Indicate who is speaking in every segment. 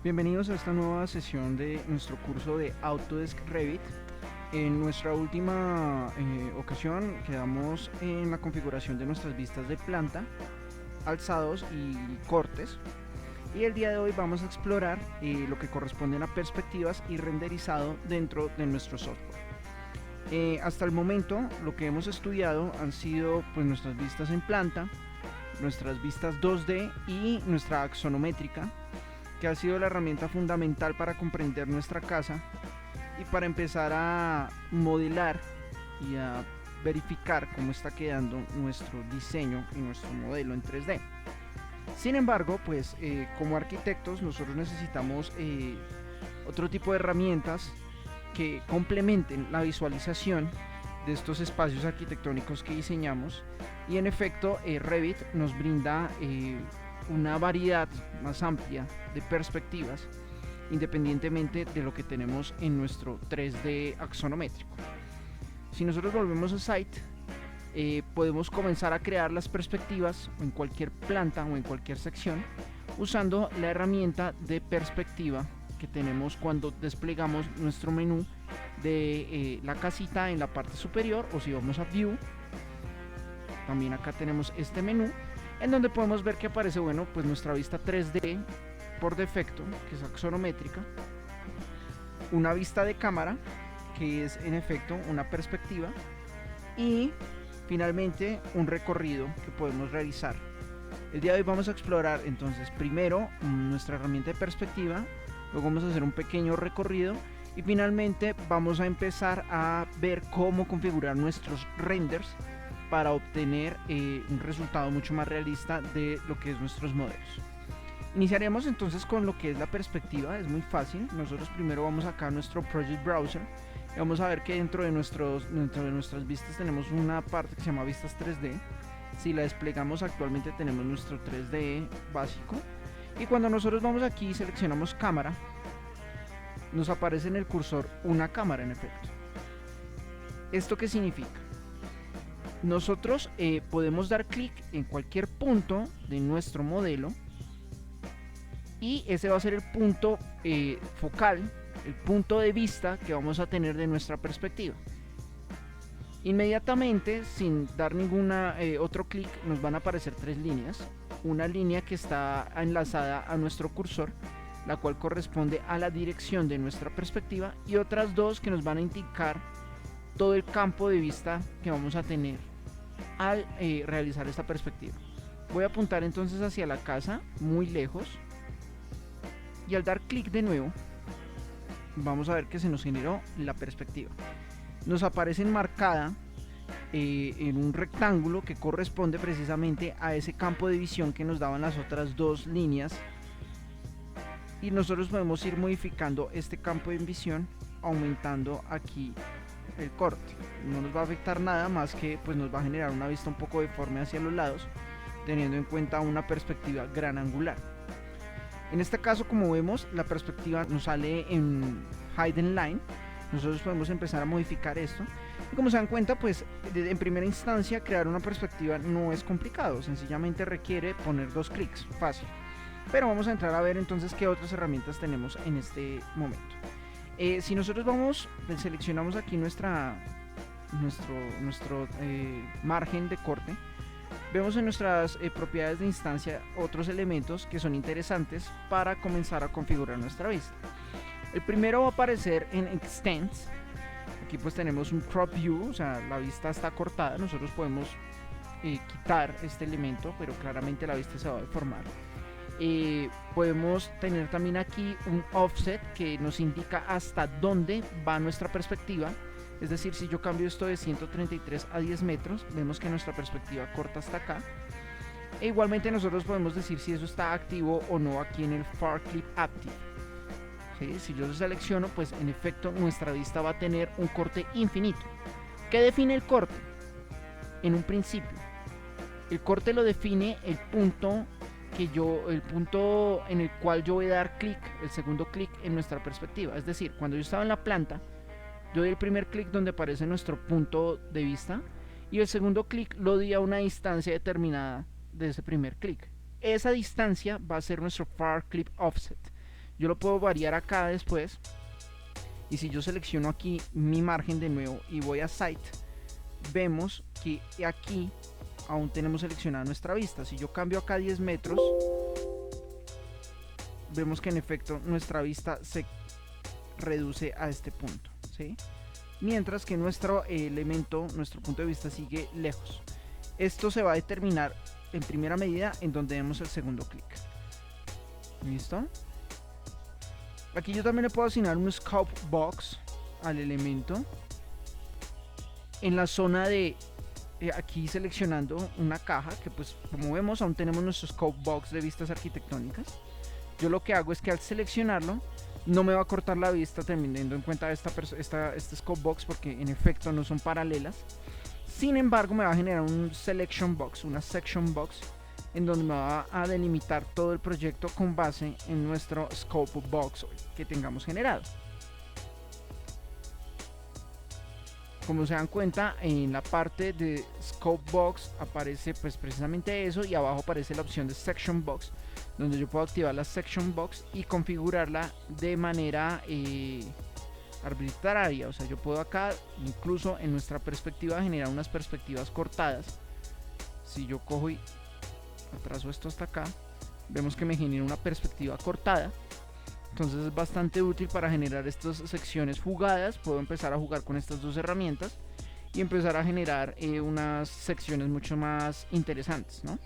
Speaker 1: Bienvenidos a esta nueva sesión de nuestro curso de Autodesk Revit. En nuestra última ocasión quedamos en la configuración de nuestras vistas de planta, alzados y cortes. Y el día de hoy vamos a explorar lo que corresponden a perspectivas y renderizado dentro de nuestro software. Hasta el momento lo que hemos estudiado han sido pues nuestras vistas en planta, nuestras vistas 2D y nuestra axonométrica, que ha sido la herramienta fundamental para comprender nuestra casa y para empezar a modelar y a verificar cómo está quedando nuestro diseño y nuestro modelo en 3D. Sin embargo, pues como arquitectos nosotros necesitamos otro tipo de herramientas que complementen la visualización de estos espacios arquitectónicos que diseñamos, y en efecto Revit nos brinda una variedad más amplia de perspectivas independientemente de lo que tenemos en nuestro 3D axonométrico. Si nosotros volvemos a Site, podemos comenzar a crear las perspectivas en cualquier planta o en cualquier sección usando la herramienta de perspectiva que tenemos cuando desplegamos nuestro menú de la casita en la parte superior, o si vamos a View, también acá tenemos este menú en donde podemos ver que aparece, bueno, pues nuestra vista 3D por defecto, que es axonométrica, una vista de cámara, que es en efecto una perspectiva, y finalmente un recorrido que podemos realizar. El día de hoy vamos a explorar entonces primero nuestra herramienta de perspectiva, luego vamos a hacer un pequeño recorrido y finalmente vamos a empezar a ver cómo configurar nuestros renders para obtener un resultado mucho más realista de lo que es nuestros modelos. Iniciaremos entonces con lo que es la perspectiva. Es muy fácil. Nosotros primero vamos acá a nuestro Project Browser y vamos a ver que dentro de nuestras vistas tenemos una parte que se llama vistas 3D. Si la desplegamos, actualmente tenemos nuestro 3D básico, y cuando nosotros vamos aquí y seleccionamos cámara, nos aparece en el cursor una cámara en efecto. ¿Esto qué significa? Nosotros podemos dar clic en cualquier punto de nuestro modelo y ese va a ser el punto focal, el punto de vista que vamos a tener de nuestra perspectiva. Inmediatamente, sin dar ninguna otro clic, nos van a aparecer tres líneas. Una línea que está enlazada a nuestro cursor, la cual corresponde a la dirección de nuestra perspectiva, y otras dos que nos van a indicar todo el campo de vista que vamos a tener al realizar esta perspectiva. Voy a apuntar entonces hacia la casa, muy lejos, y al dar clic de nuevo vamos a ver que se nos generó la perspectiva. Nos aparece enmarcada en un rectángulo que corresponde precisamente a ese campo de visión que nos daban las otras dos líneas, y nosotros podemos ir modificando este campo de visión aumentando aquí el corte. No nos va a afectar nada más que pues nos va a generar una vista un poco deforme hacia los lados, teniendo en cuenta una perspectiva gran angular. En este caso, como vemos, la perspectiva nos sale en Hidden Line. Nosotros podemos empezar a modificar esto, y como se dan cuenta, pues en primera instancia crear una perspectiva no es complicado, sencillamente requiere poner dos clics, fácil. Pero vamos a entrar a ver entonces qué otras herramientas tenemos en este momento. Si nosotros seleccionamos aquí nuestro margen de corte, vemos en nuestras propiedades de instancia otros elementos que son interesantes para comenzar a configurar nuestra vista. El primero va a aparecer en Extents. Aquí pues tenemos un Crop View, o sea, la vista está cortada. Nosotros podemos quitar este elemento, pero claramente la vista se va a deformar. Podemos tener también aquí un offset que nos indica hasta dónde va nuestra perspectiva. Es decir, si yo cambio esto de 133 a 10 metros, vemos que nuestra perspectiva corta hasta acá. E igualmente nosotros podemos decir si eso está activo o no aquí en el Far Clip Active. ¿Sí? Si yo lo selecciono, pues en efecto nuestra vista va a tener un corte infinito. ¿Qué define el corte? En un principio, el corte lo define el punto en el cual yo voy a dar clic, el segundo clic en nuestra perspectiva. Es decir, cuando yo estaba en la planta, yo doy el primer clic donde aparece nuestro punto de vista, y el segundo clic lo di a una distancia determinada de ese primer clic. Esa distancia va a ser nuestro Far Clip Offset. Yo lo puedo variar acá después. Y si yo selecciono aquí mi margen de nuevo y voy a Site, vemos que aquí aún tenemos seleccionada nuestra vista. Si yo cambio acá 10 metros, vemos que en efecto nuestra vista se reduce a este punto, ¿sí? Mientras que nuestro elemento, nuestro punto de vista sigue lejos. Esto se va a determinar en primera medida en donde demos el segundo clic. ¿Listo? Aquí yo también le puedo asignar un scope box al elemento. En la zona de aquí seleccionando una caja, que pues como vemos aún tenemos nuestro scope box de vistas arquitectónicas. Yo lo que hago es que al seleccionarlo no me va a cortar la vista teniendo en cuenta este scope box, porque en efecto no son paralelas. Sin embargo, me va a generar un selection box, una section box, en donde me va a delimitar todo el proyecto con base en nuestro scope box que tengamos generado. Como se dan cuenta, en la parte de scope box aparece pues precisamente eso, y abajo aparece la opción de section box, donde yo puedo activar la section box y configurarla de manera arbitraria. O sea, yo puedo acá, incluso en nuestra perspectiva, generar unas perspectivas cortadas. Si yo cojo y atraso esto hasta acá, vemos que me genera una perspectiva cortada. Entonces es bastante útil para generar estas secciones fugadas. Puedo empezar a jugar con estas dos herramientas y empezar a generar unas secciones mucho más interesantes, ¿no?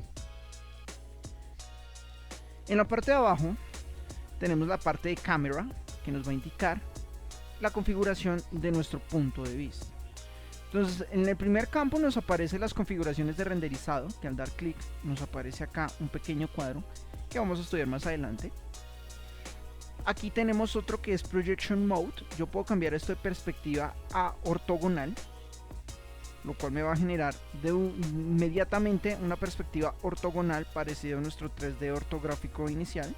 Speaker 1: En la parte de abajo tenemos la parte de cámara, que nos va a indicar la configuración de nuestro punto de vista. Entonces, en el primer campo nos aparecen las configuraciones de renderizado, que al dar clic nos aparece acá un pequeño cuadro que vamos a estudiar más adelante. Aquí tenemos otro que es Projection Mode. Yo puedo cambiar esto de perspectiva a ortogonal, lo cual me va a generar inmediatamente una perspectiva ortogonal parecida a nuestro 3D ortográfico inicial.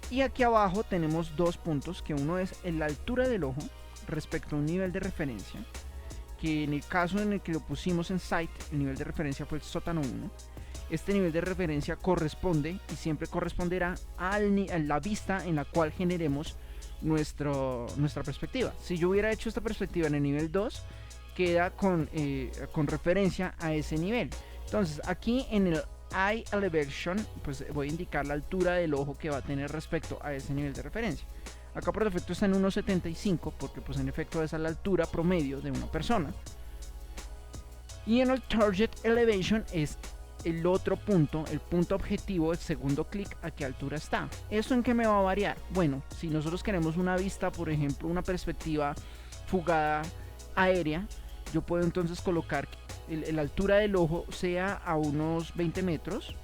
Speaker 1: Y aquí abajo tenemos dos puntos, que uno es la altura del ojo respecto a un nivel de referencia, que en el caso en el que lo pusimos en Site, el nivel de referencia fue el sótano 1. Este nivel de referencia corresponde y siempre corresponderá a la vista en la cual generemos nuestra perspectiva. Si yo hubiera hecho esta perspectiva en el nivel 2, queda con referencia a ese nivel. Entonces aquí en el Eye Elevation, pues voy a indicar la altura del ojo que va a tener respecto a ese nivel de referencia. Acá por defecto está en 1.75, porque pues en efecto esa es la altura promedio de una persona. Y en el Target Elevation es el otro punto, el punto objetivo, el segundo clic, a qué altura está. ¿Esto en qué me va a variar? Bueno, si nosotros queremos una vista, por ejemplo, una perspectiva fugada aérea, yo puedo entonces colocar la altura del ojo sea a unos 20 metros,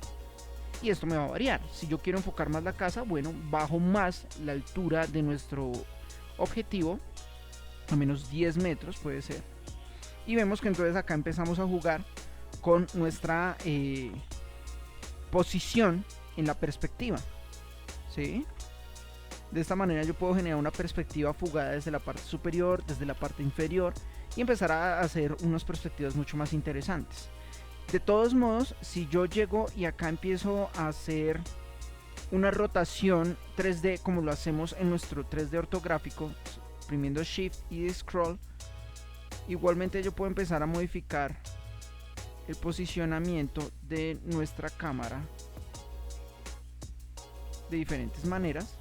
Speaker 1: y esto me va a variar. Si yo quiero enfocar más la casa, bueno, bajo más la altura de nuestro objetivo, a menos 10 metros puede ser, y vemos que entonces acá empezamos a jugar con nuestra posición en la perspectiva, ¿sí? De esta manera yo puedo generar una perspectiva fugada desde la parte superior, desde la parte inferior, y empezar a hacer unas perspectivas mucho más interesantes. De todos modos, si yo llego y acá empiezo a hacer una rotación 3D como lo hacemos en nuestro 3D ortográfico, oprimiendo Shift y Scroll, igualmente yo puedo empezar a modificar el posicionamiento de nuestra cámara de diferentes maneras,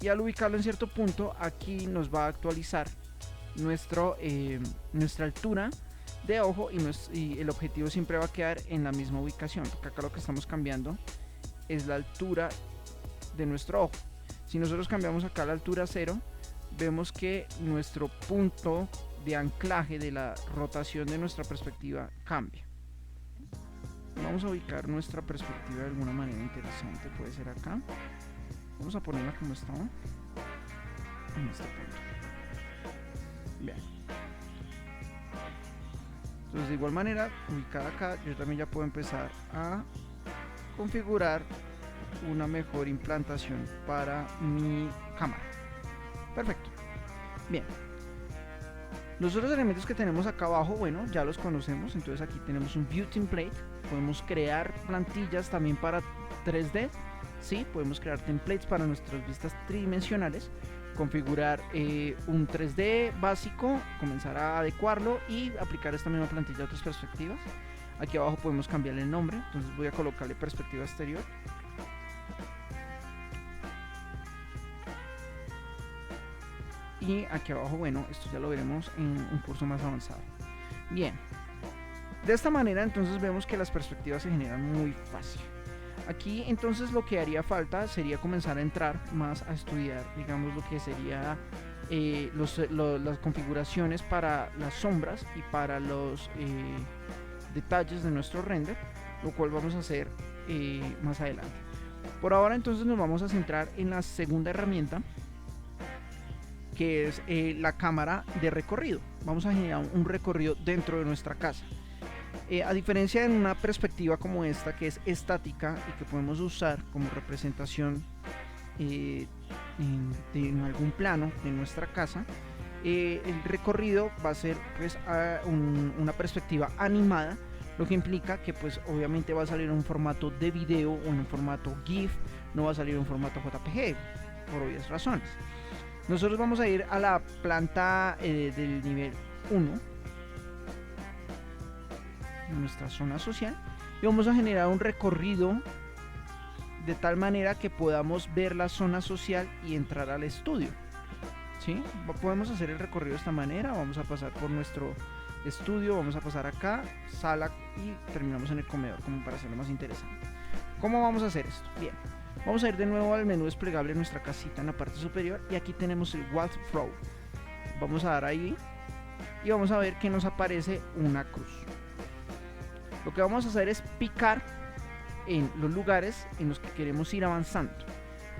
Speaker 1: y al ubicarlo en cierto punto aquí nos va a actualizar nuestra altura de ojo, y el objetivo siempre va a quedar en la misma ubicación, porque acá lo que estamos cambiando es la altura de nuestro ojo. Si nosotros cambiamos acá la altura 0, vemos que nuestro punto de anclaje de la rotación de nuestra perspectiva cambia. Vamos a ubicar nuestra perspectiva de alguna manera interesante, puede ser acá. Vamos a ponerla como estaba en este punto. Bien. Entonces, de igual manera, ubicada acá, yo también ya puedo empezar a configurar una mejor implantación para mi cámara. Perfecto. Bien. Los otros elementos que tenemos acá abajo, bueno, ya los conocemos. Entonces aquí tenemos un View Template. Podemos crear plantillas también para 3D Sí, podemos crear templates para nuestras vistas tridimensionales, configurar un 3D básico, comenzar a adecuarlo y aplicar esta misma plantilla a otras perspectivas. Aquí abajo podemos cambiarle el nombre, entonces voy a colocarle perspectiva exterior. Y aquí abajo, bueno, esto ya lo veremos en un curso más avanzado. Bien, de esta manera entonces vemos que las perspectivas se generan muy fácil. Aquí entonces lo que haría falta sería comenzar a entrar más a estudiar, digamos, lo que sería las configuraciones para las sombras y para los detalles de nuestro render, lo cual vamos a hacer más adelante. Por ahora entonces nos vamos a centrar en la segunda herramienta, que es la cámara de recorrido. Vamos a generar un recorrido dentro de nuestra casa. A diferencia de una perspectiva como esta, que es estática y que podemos usar como representación en algún plano de nuestra casa, el recorrido va a ser pues una perspectiva animada, lo que implica que pues obviamente va a salir en un formato de video o en un formato GIF, no va a salir en un formato JPG, por obvias razones. Nosotros vamos a ir a la planta del nivel 1, nuestra zona social, y vamos a generar un recorrido de tal manera que podamos ver la zona social y entrar al estudio. ¿Sí? Podemos hacer el recorrido de esta manera. Vamos a pasar por nuestro estudio, vamos a pasar acá, sala, y terminamos en el comedor, como para hacerlo más interesante. ¿Cómo vamos a hacer esto? Bien, vamos a ir de nuevo al menú desplegable de nuestra casita en la parte superior, y aquí tenemos el walkthrough. Vamos a dar ahí y vamos a ver que nos aparece una cruz. Lo que vamos a hacer es picar en los lugares en los que queremos ir avanzando.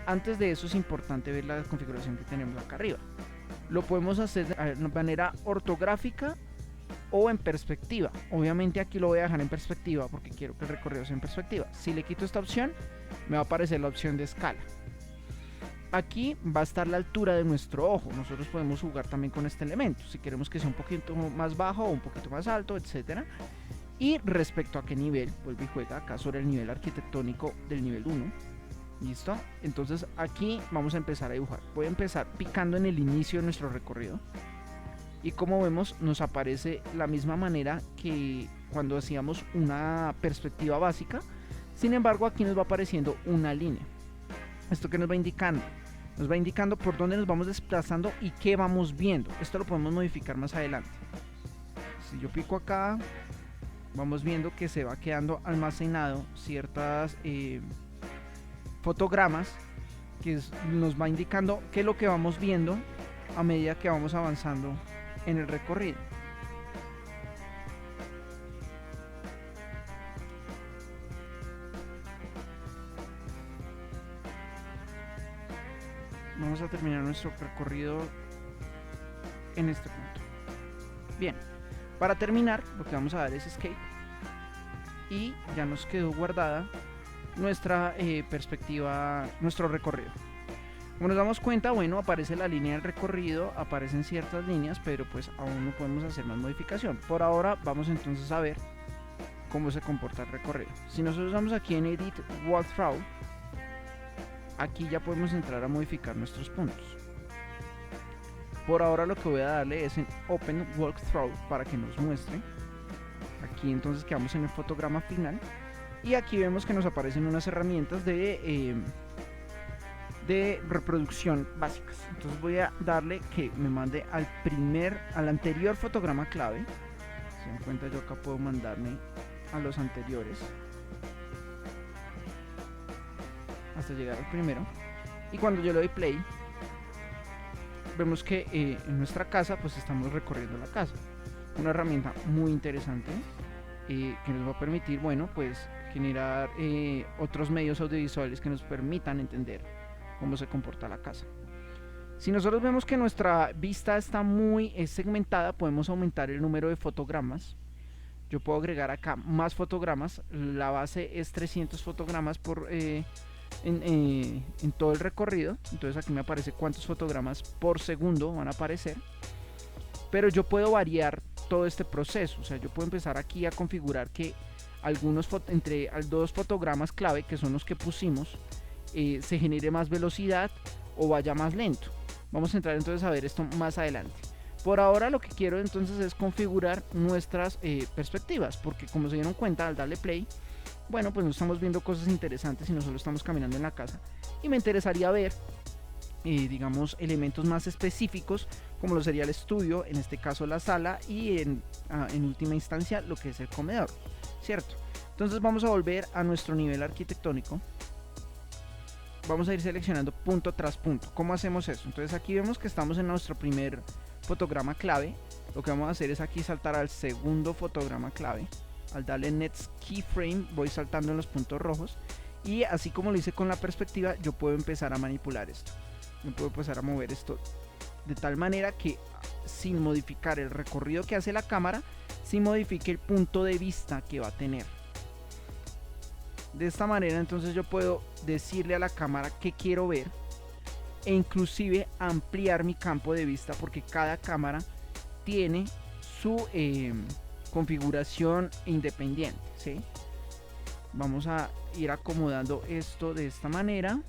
Speaker 1: Antes de eso es importante ver la configuración que tenemos acá arriba. Lo podemos hacer de manera ortográfica o en perspectiva. Obviamente aquí lo voy a dejar en perspectiva porque quiero que el recorrido sea en perspectiva. Si le quito esta opción, me va a aparecer la opción de escala. Aquí va a estar la altura de nuestro ojo. Nosotros podemos jugar también con este elemento, si queremos que sea un poquito más bajo o un poquito más alto, etcétera. Y respecto a qué nivel, vuelve y juega acá sobre el nivel arquitectónico del nivel 1. ¿Listo? Entonces aquí vamos a empezar a dibujar. Voy a empezar picando en el inicio de nuestro recorrido. Y como vemos, nos aparece la misma manera que cuando hacíamos una perspectiva básica. Sin embargo, aquí nos va apareciendo una línea. ¿Esto qué nos va indicando? Nos va indicando por dónde nos vamos desplazando y qué vamos viendo. Esto lo podemos modificar más adelante. Si yo pico acá, vamos viendo que se va quedando almacenado ciertas fotogramas que nos va indicando qué es lo que vamos viendo a medida que vamos avanzando en el recorrido. Vamos a terminar nuestro recorrido en este punto. Bien, para terminar lo que vamos a dar es escape y ya nos quedó guardada nuestra perspectiva, nuestro recorrido. Como nos damos cuenta, bueno, aparece la línea del recorrido, aparecen ciertas líneas, pero pues aún no podemos hacer más modificación. Por ahora vamos entonces a ver cómo se comporta el recorrido. Si nosotros vamos aquí en Edit Walkthrough, aquí ya podemos entrar a modificar nuestros puntos. Por ahora lo que voy a darle es en Open Walkthrough para que nos muestre. Aquí entonces quedamos en el fotograma final. Y aquí vemos que nos aparecen unas herramientas de reproducción básicas. Entonces voy a darle que me mande al anterior fotograma clave. Si se dan cuenta, yo acá puedo mandarme a los anteriores hasta llegar al primero. Y cuando yo le doy play, vemos que en nuestra casa pues estamos recorriendo la casa. Una herramienta muy interesante que nos va a permitir, bueno, pues generar otros medios audiovisuales que nos permitan entender cómo se comporta la casa. Si nosotros vemos que nuestra vista está muy segmentada, podemos aumentar el número de fotogramas. Yo puedo agregar acá más fotogramas. La base es 300 fotogramas en todo el recorrido. Entonces aquí me aparece cuántos fotogramas por segundo van a aparecer. Pero yo puedo variar todo este proceso. O sea, yo puedo empezar aquí a configurar que entre dos fotogramas clave, que son los que pusimos, se genere más velocidad o vaya más lento. Vamos a entrar entonces a ver esto más adelante. Por ahora lo que quiero entonces es configurar nuestras perspectivas, porque como se dieron cuenta al darle play, bueno, pues no estamos viendo cosas interesantes, sino solo estamos caminando en la casa, y me interesaría ver digamos, elementos más específicos, como lo sería el estudio, en este caso la sala, y en última instancia lo que es el comedor, ¿cierto? Entonces vamos a volver a nuestro nivel arquitectónico. Vamos a ir seleccionando punto tras punto. ¿Cómo hacemos eso? Entonces aquí vemos que estamos en nuestro primer fotograma clave. Lo que vamos a hacer es aquí saltar al segundo fotograma clave. Al darle Next Keyframe voy saltando en los puntos rojos, y así como lo hice con la perspectiva, yo puedo empezar a manipular esto. Yo puedo empezar a mover esto de tal manera que, sin modificar el recorrido que hace la cámara, sí modifique el punto de vista que va a tener. De esta manera entonces yo puedo decirle a la cámara qué quiero ver, e inclusive ampliar mi campo de vista, porque cada cámara tiene su configuración independiente, ¿sí? Vamos a ir acomodando esto de esta manera.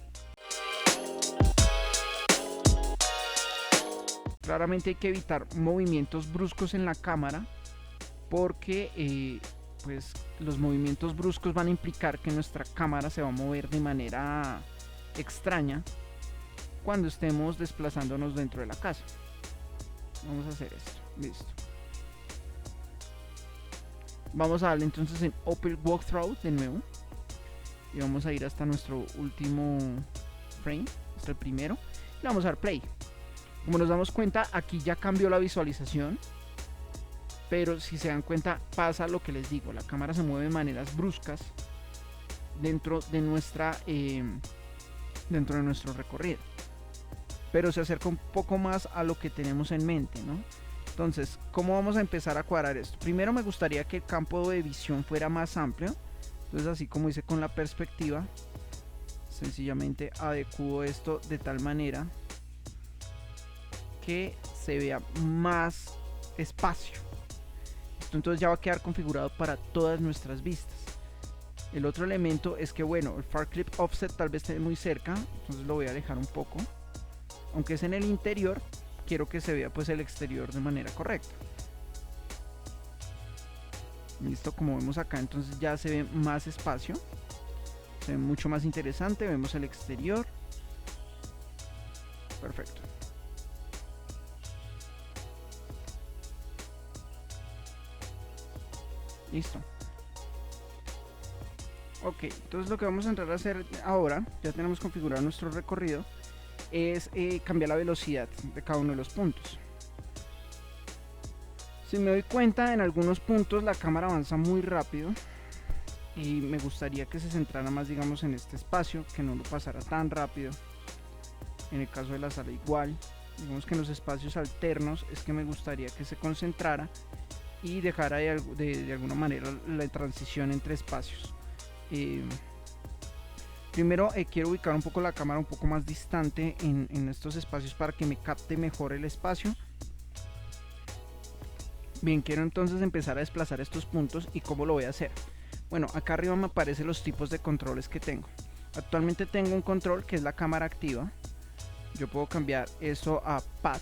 Speaker 1: Claramente hay que evitar movimientos bruscos en la cámara, porque pues los movimientos bruscos van a implicar que nuestra cámara se va a mover de manera extraña cuando estemos desplazándonos dentro de la casa. Vamos a hacer esto, listo. Vamos a darle entonces en Open Walkthrough de nuevo, y vamos a ir hasta nuestro último frame, hasta el primero, y le vamos a dar play. Como nos damos cuenta, aquí ya cambió la visualización, pero si se dan cuenta pasa lo que les digo, la cámara se mueve de maneras bruscas dentro de nuestro recorrido, pero se acerca un poco más a lo que tenemos en mente, ¿no? Entonces, ¿cómo vamos a empezar a cuadrar esto? Primero me gustaría que el campo de visión fuera más amplio, entonces así como hice con la perspectiva, sencillamente adecuo esto de tal manera que se vea más espacio. Esto entonces ya va a quedar configurado para todas nuestras vistas. El otro elemento es que, bueno, el Far Clip Offset tal vez esté muy cerca, entonces lo voy a alejar un poco. Aunque es en el interior, quiero que se vea pues el exterior de manera correcta. Listo, como vemos acá, entonces ya se ve más espacio, se ve mucho más interesante. Vemos el exterior. Perfecto. Listo. Ok, entonces lo que vamos a entrar a hacer ahora, ya tenemos configurado nuestro recorrido, es cambiar la velocidad de cada uno de los puntos. Si me doy cuenta, en algunos puntos la cámara avanza muy rápido y me gustaría que se centrara más, digamos, en este espacio, que no lo pasara tan rápido. En el caso de la sala igual, digamos que en los espacios alternos es que me gustaría que se concentrara y dejara de alguna manera la transición entre espacios. Primero quiero ubicar un poco la cámara un poco más distante en estos espacios para que me capte mejor el espacio. Bien, quiero entonces empezar a desplazar estos puntos. ¿Y cómo lo voy a hacer? Bueno, acá arriba me aparecen los tipos de controles que tengo. Actualmente tengo un control que es la cámara activa. Yo puedo cambiar eso a pad.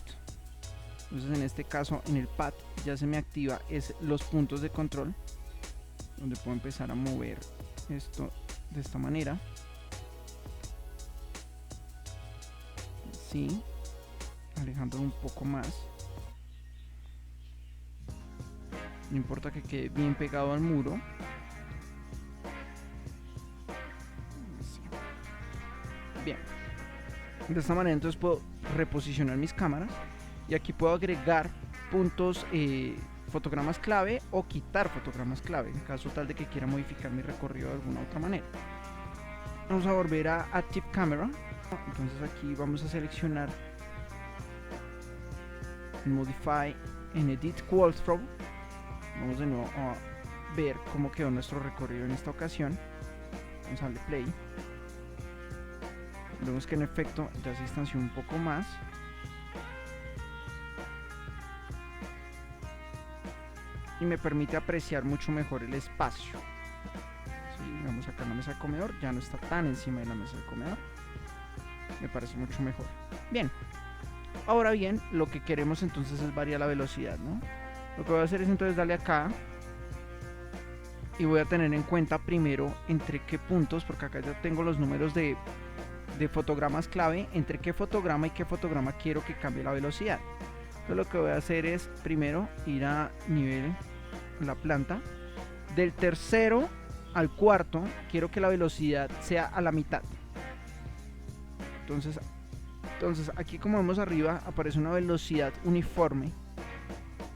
Speaker 1: Entonces en este caso, en el pad ya se me activa los puntos de control, donde puedo empezar a mover esto de esta manera. Sí, alejándolo un poco más. No importa que quede bien pegado al muro. Bien. De esta manera entonces puedo reposicionar mis cámaras. Y aquí puedo agregar puntos, fotogramas clave, o quitar fotogramas clave, en caso tal de que quiera modificar mi recorrido de alguna otra manera. Vamos a volver a Active Camera. Entonces aquí vamos a seleccionar Modify en Edit Walkthrough. Vamos de nuevo a ver cómo quedó nuestro recorrido en esta ocasión. Vamos a darle play. Vemos que en efecto ya se distanció un poco más. Y me permite apreciar mucho mejor el espacio. Sí, tenemos acá en la mesa de comedor, ya no está tan encima de la mesa de comedor. Me parece mucho mejor. Bien, ahora bien, lo que queremos entonces es variar la velocidad, ¿no? Lo que voy a hacer es entonces darle acá y voy a tener en cuenta primero entre qué puntos, porque acá ya tengo los números de fotogramas clave, entre qué fotograma y qué fotograma quiero que cambie la velocidad. Entonces lo que voy a hacer es primero ir a nivel, la planta, del tercero al cuarto quiero que la velocidad sea a la mitad. Entonces aquí, como vemos arriba, aparece una velocidad uniforme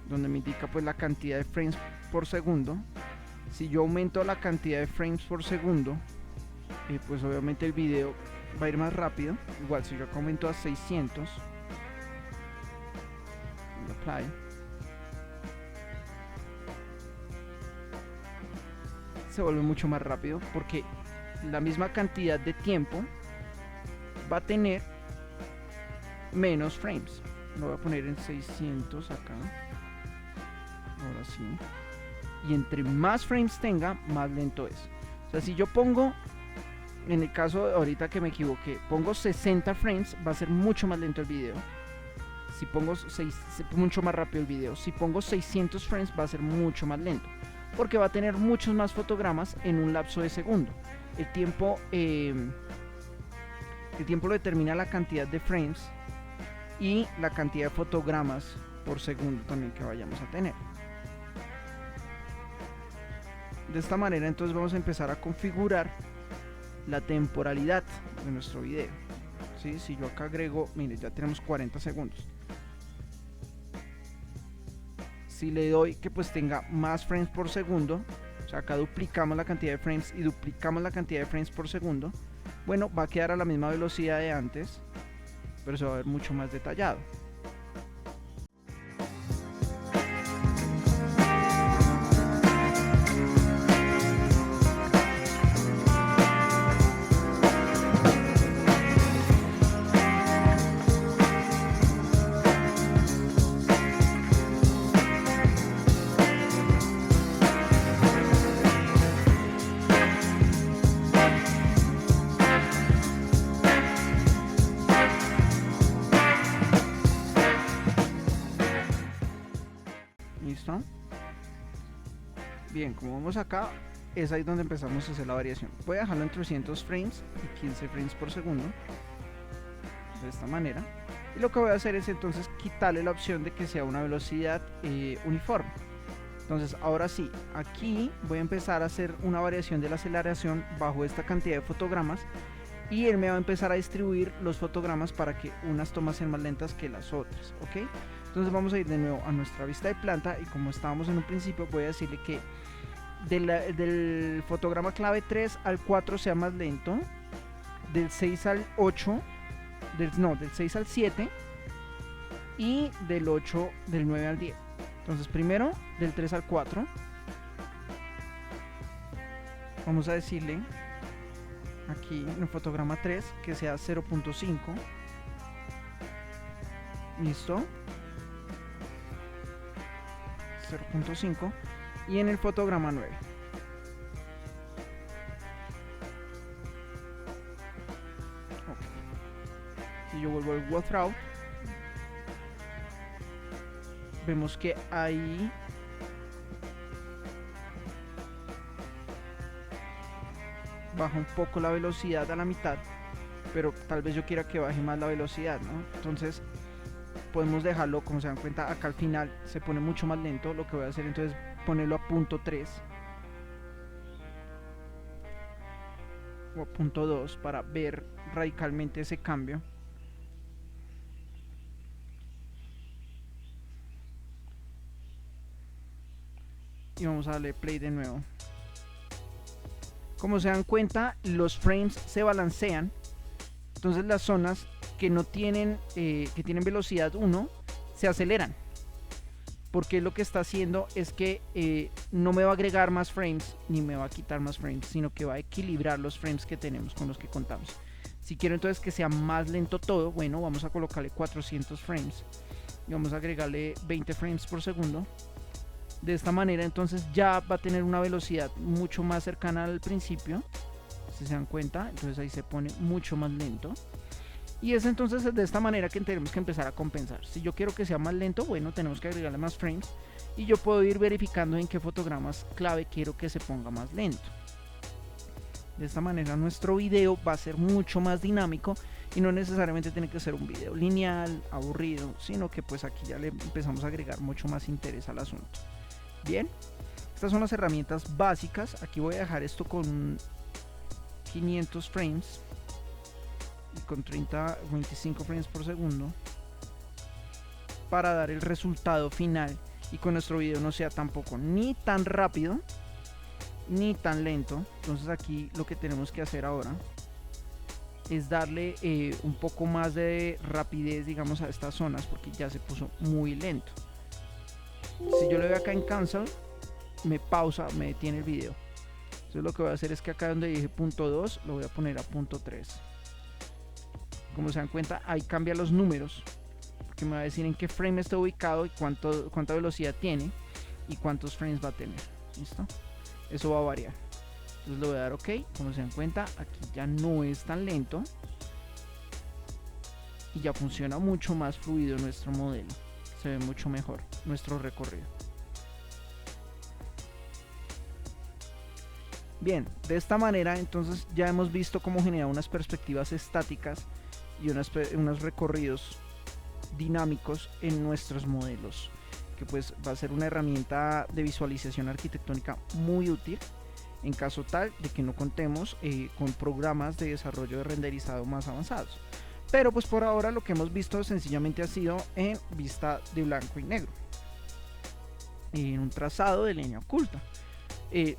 Speaker 1: donde me indica pues la cantidad de frames por segundo. Si yo aumento la cantidad de frames por segundo, pues obviamente el video va a ir más rápido. Igual si yo acá aumento a 600, apply, se vuelve mucho más rápido porque la misma cantidad de tiempo va a tener menos frames. Lo voy a poner en 600 acá. Ahora sí. Y entre más frames tenga, más lento es. O sea, si yo pongo, en el caso de ahorita que me equivoqué, pongo 60 frames, va a ser mucho más lento el video. Si pongo mucho más rápido el video. Si pongo 600 frames, va a ser mucho más lento, porque va a tener muchos más fotogramas en un lapso de segundo. El tiempo lo determina la cantidad de frames y la cantidad de fotogramas por segundo también que vayamos a tener. De esta manera entonces vamos a empezar a configurar la temporalidad de nuestro video. ¿Sí? Si yo acá agrego, mire, ya tenemos 40 segundos. Si le doy que pues tenga más frames por segundo, o sea, acá duplicamos la cantidad de frames y duplicamos la cantidad de frames por segundo, bueno, va a quedar a la misma velocidad de antes, pero se va a ver mucho más detallado. ¿Listo? Bien, como vemos acá, es ahí donde empezamos a hacer la variación. Voy a dejarlo en 300 frames y 15 frames por segundo, de esta manera. Y lo que voy a hacer es entonces quitarle la opción de que sea una velocidad uniforme. Entonces ahora sí, aquí voy a empezar a hacer una variación de la aceleración bajo esta cantidad de fotogramas, y él me va a empezar a distribuir los fotogramas para que unas tomas sean más lentas que las otras, ¿ok? Entonces vamos a ir de nuevo a nuestra vista de planta, y como estábamos en un principio, voy a decirle que del fotograma clave 3 al 4 sea más lento, del 6 al 8, del 6 al 7, y del 9 al 10. Entonces primero del 3 al 4 vamos a decirle aquí en el fotograma 3 que sea 0.5. listo, 0.5, y en el fotograma 9 si yo vuelvo al walkthrough, vemos que ahí baja un poco la velocidad a la mitad, pero tal vez yo quiera que baje más la velocidad, ¿no? Entonces podemos dejarlo, como se dan cuenta, acá al final se pone mucho más lento. Lo que voy a hacer entonces es ponerlo a punto 3 o a punto 2 para ver radicalmente ese cambio. Y vamos a darle play de nuevo. Como se dan cuenta, los frames se balancean. Entonces las zonas que no tienen que tienen velocidad 1 se aceleran, porque lo que está haciendo es que no me va a agregar más frames ni me va a quitar más frames, sino que va a equilibrar los frames que tenemos con los que contamos. Si quiero entonces que sea más lento todo, bueno, vamos a colocarle 400 frames y vamos a agregarle 20 frames por segundo. De esta manera entonces ya va a tener una velocidad mucho más cercana al principio, si se dan cuenta. Entonces ahí se pone mucho más lento. Y es entonces de esta manera que tenemos que empezar a compensar. Si yo quiero que sea más lento, bueno, tenemos que agregarle más frames. Y yo puedo ir verificando en qué fotogramas clave quiero que se ponga más lento. De esta manera nuestro video va a ser mucho más dinámico y no necesariamente tiene que ser un video lineal, aburrido, sino que pues aquí ya le empezamos a agregar mucho más interés al asunto. Bien, estas son las herramientas básicas. Aquí voy a dejar esto con 500 frames y con 25 frames por segundo para dar el resultado final y con nuestro video no sea tampoco ni tan rápido ni tan lento. Entonces aquí lo que tenemos que hacer ahora es darle un poco más de rapidez, digamos, a estas zonas, porque ya se puso muy lento. Si yo le doy acá en cancel, me pausa, me detiene el video. Entonces lo que voy a hacer es que acá donde dije punto 2 lo voy a poner a punto 3. Como se dan cuenta, ahí cambia los números, porque me va a decir en qué frame está ubicado y cuánta velocidad tiene y cuántos frames va a tener. ¿Listo? Eso va a variar. Entonces le voy a dar OK. Como se dan cuenta, aquí ya no es tan lento y ya funciona mucho más fluido nuestro modelo. Se ve mucho mejor nuestro recorrido. Bien, de esta manera entonces ya hemos visto cómo generar unas perspectivas estáticas y unos recorridos dinámicos en nuestros modelos, que pues va a ser una herramienta de visualización arquitectónica muy útil en caso tal de que no contemos con programas de desarrollo de renderizado más avanzados. Pero pues por ahora lo que hemos visto sencillamente ha sido en vista de blanco y negro, en un trazado de línea oculta.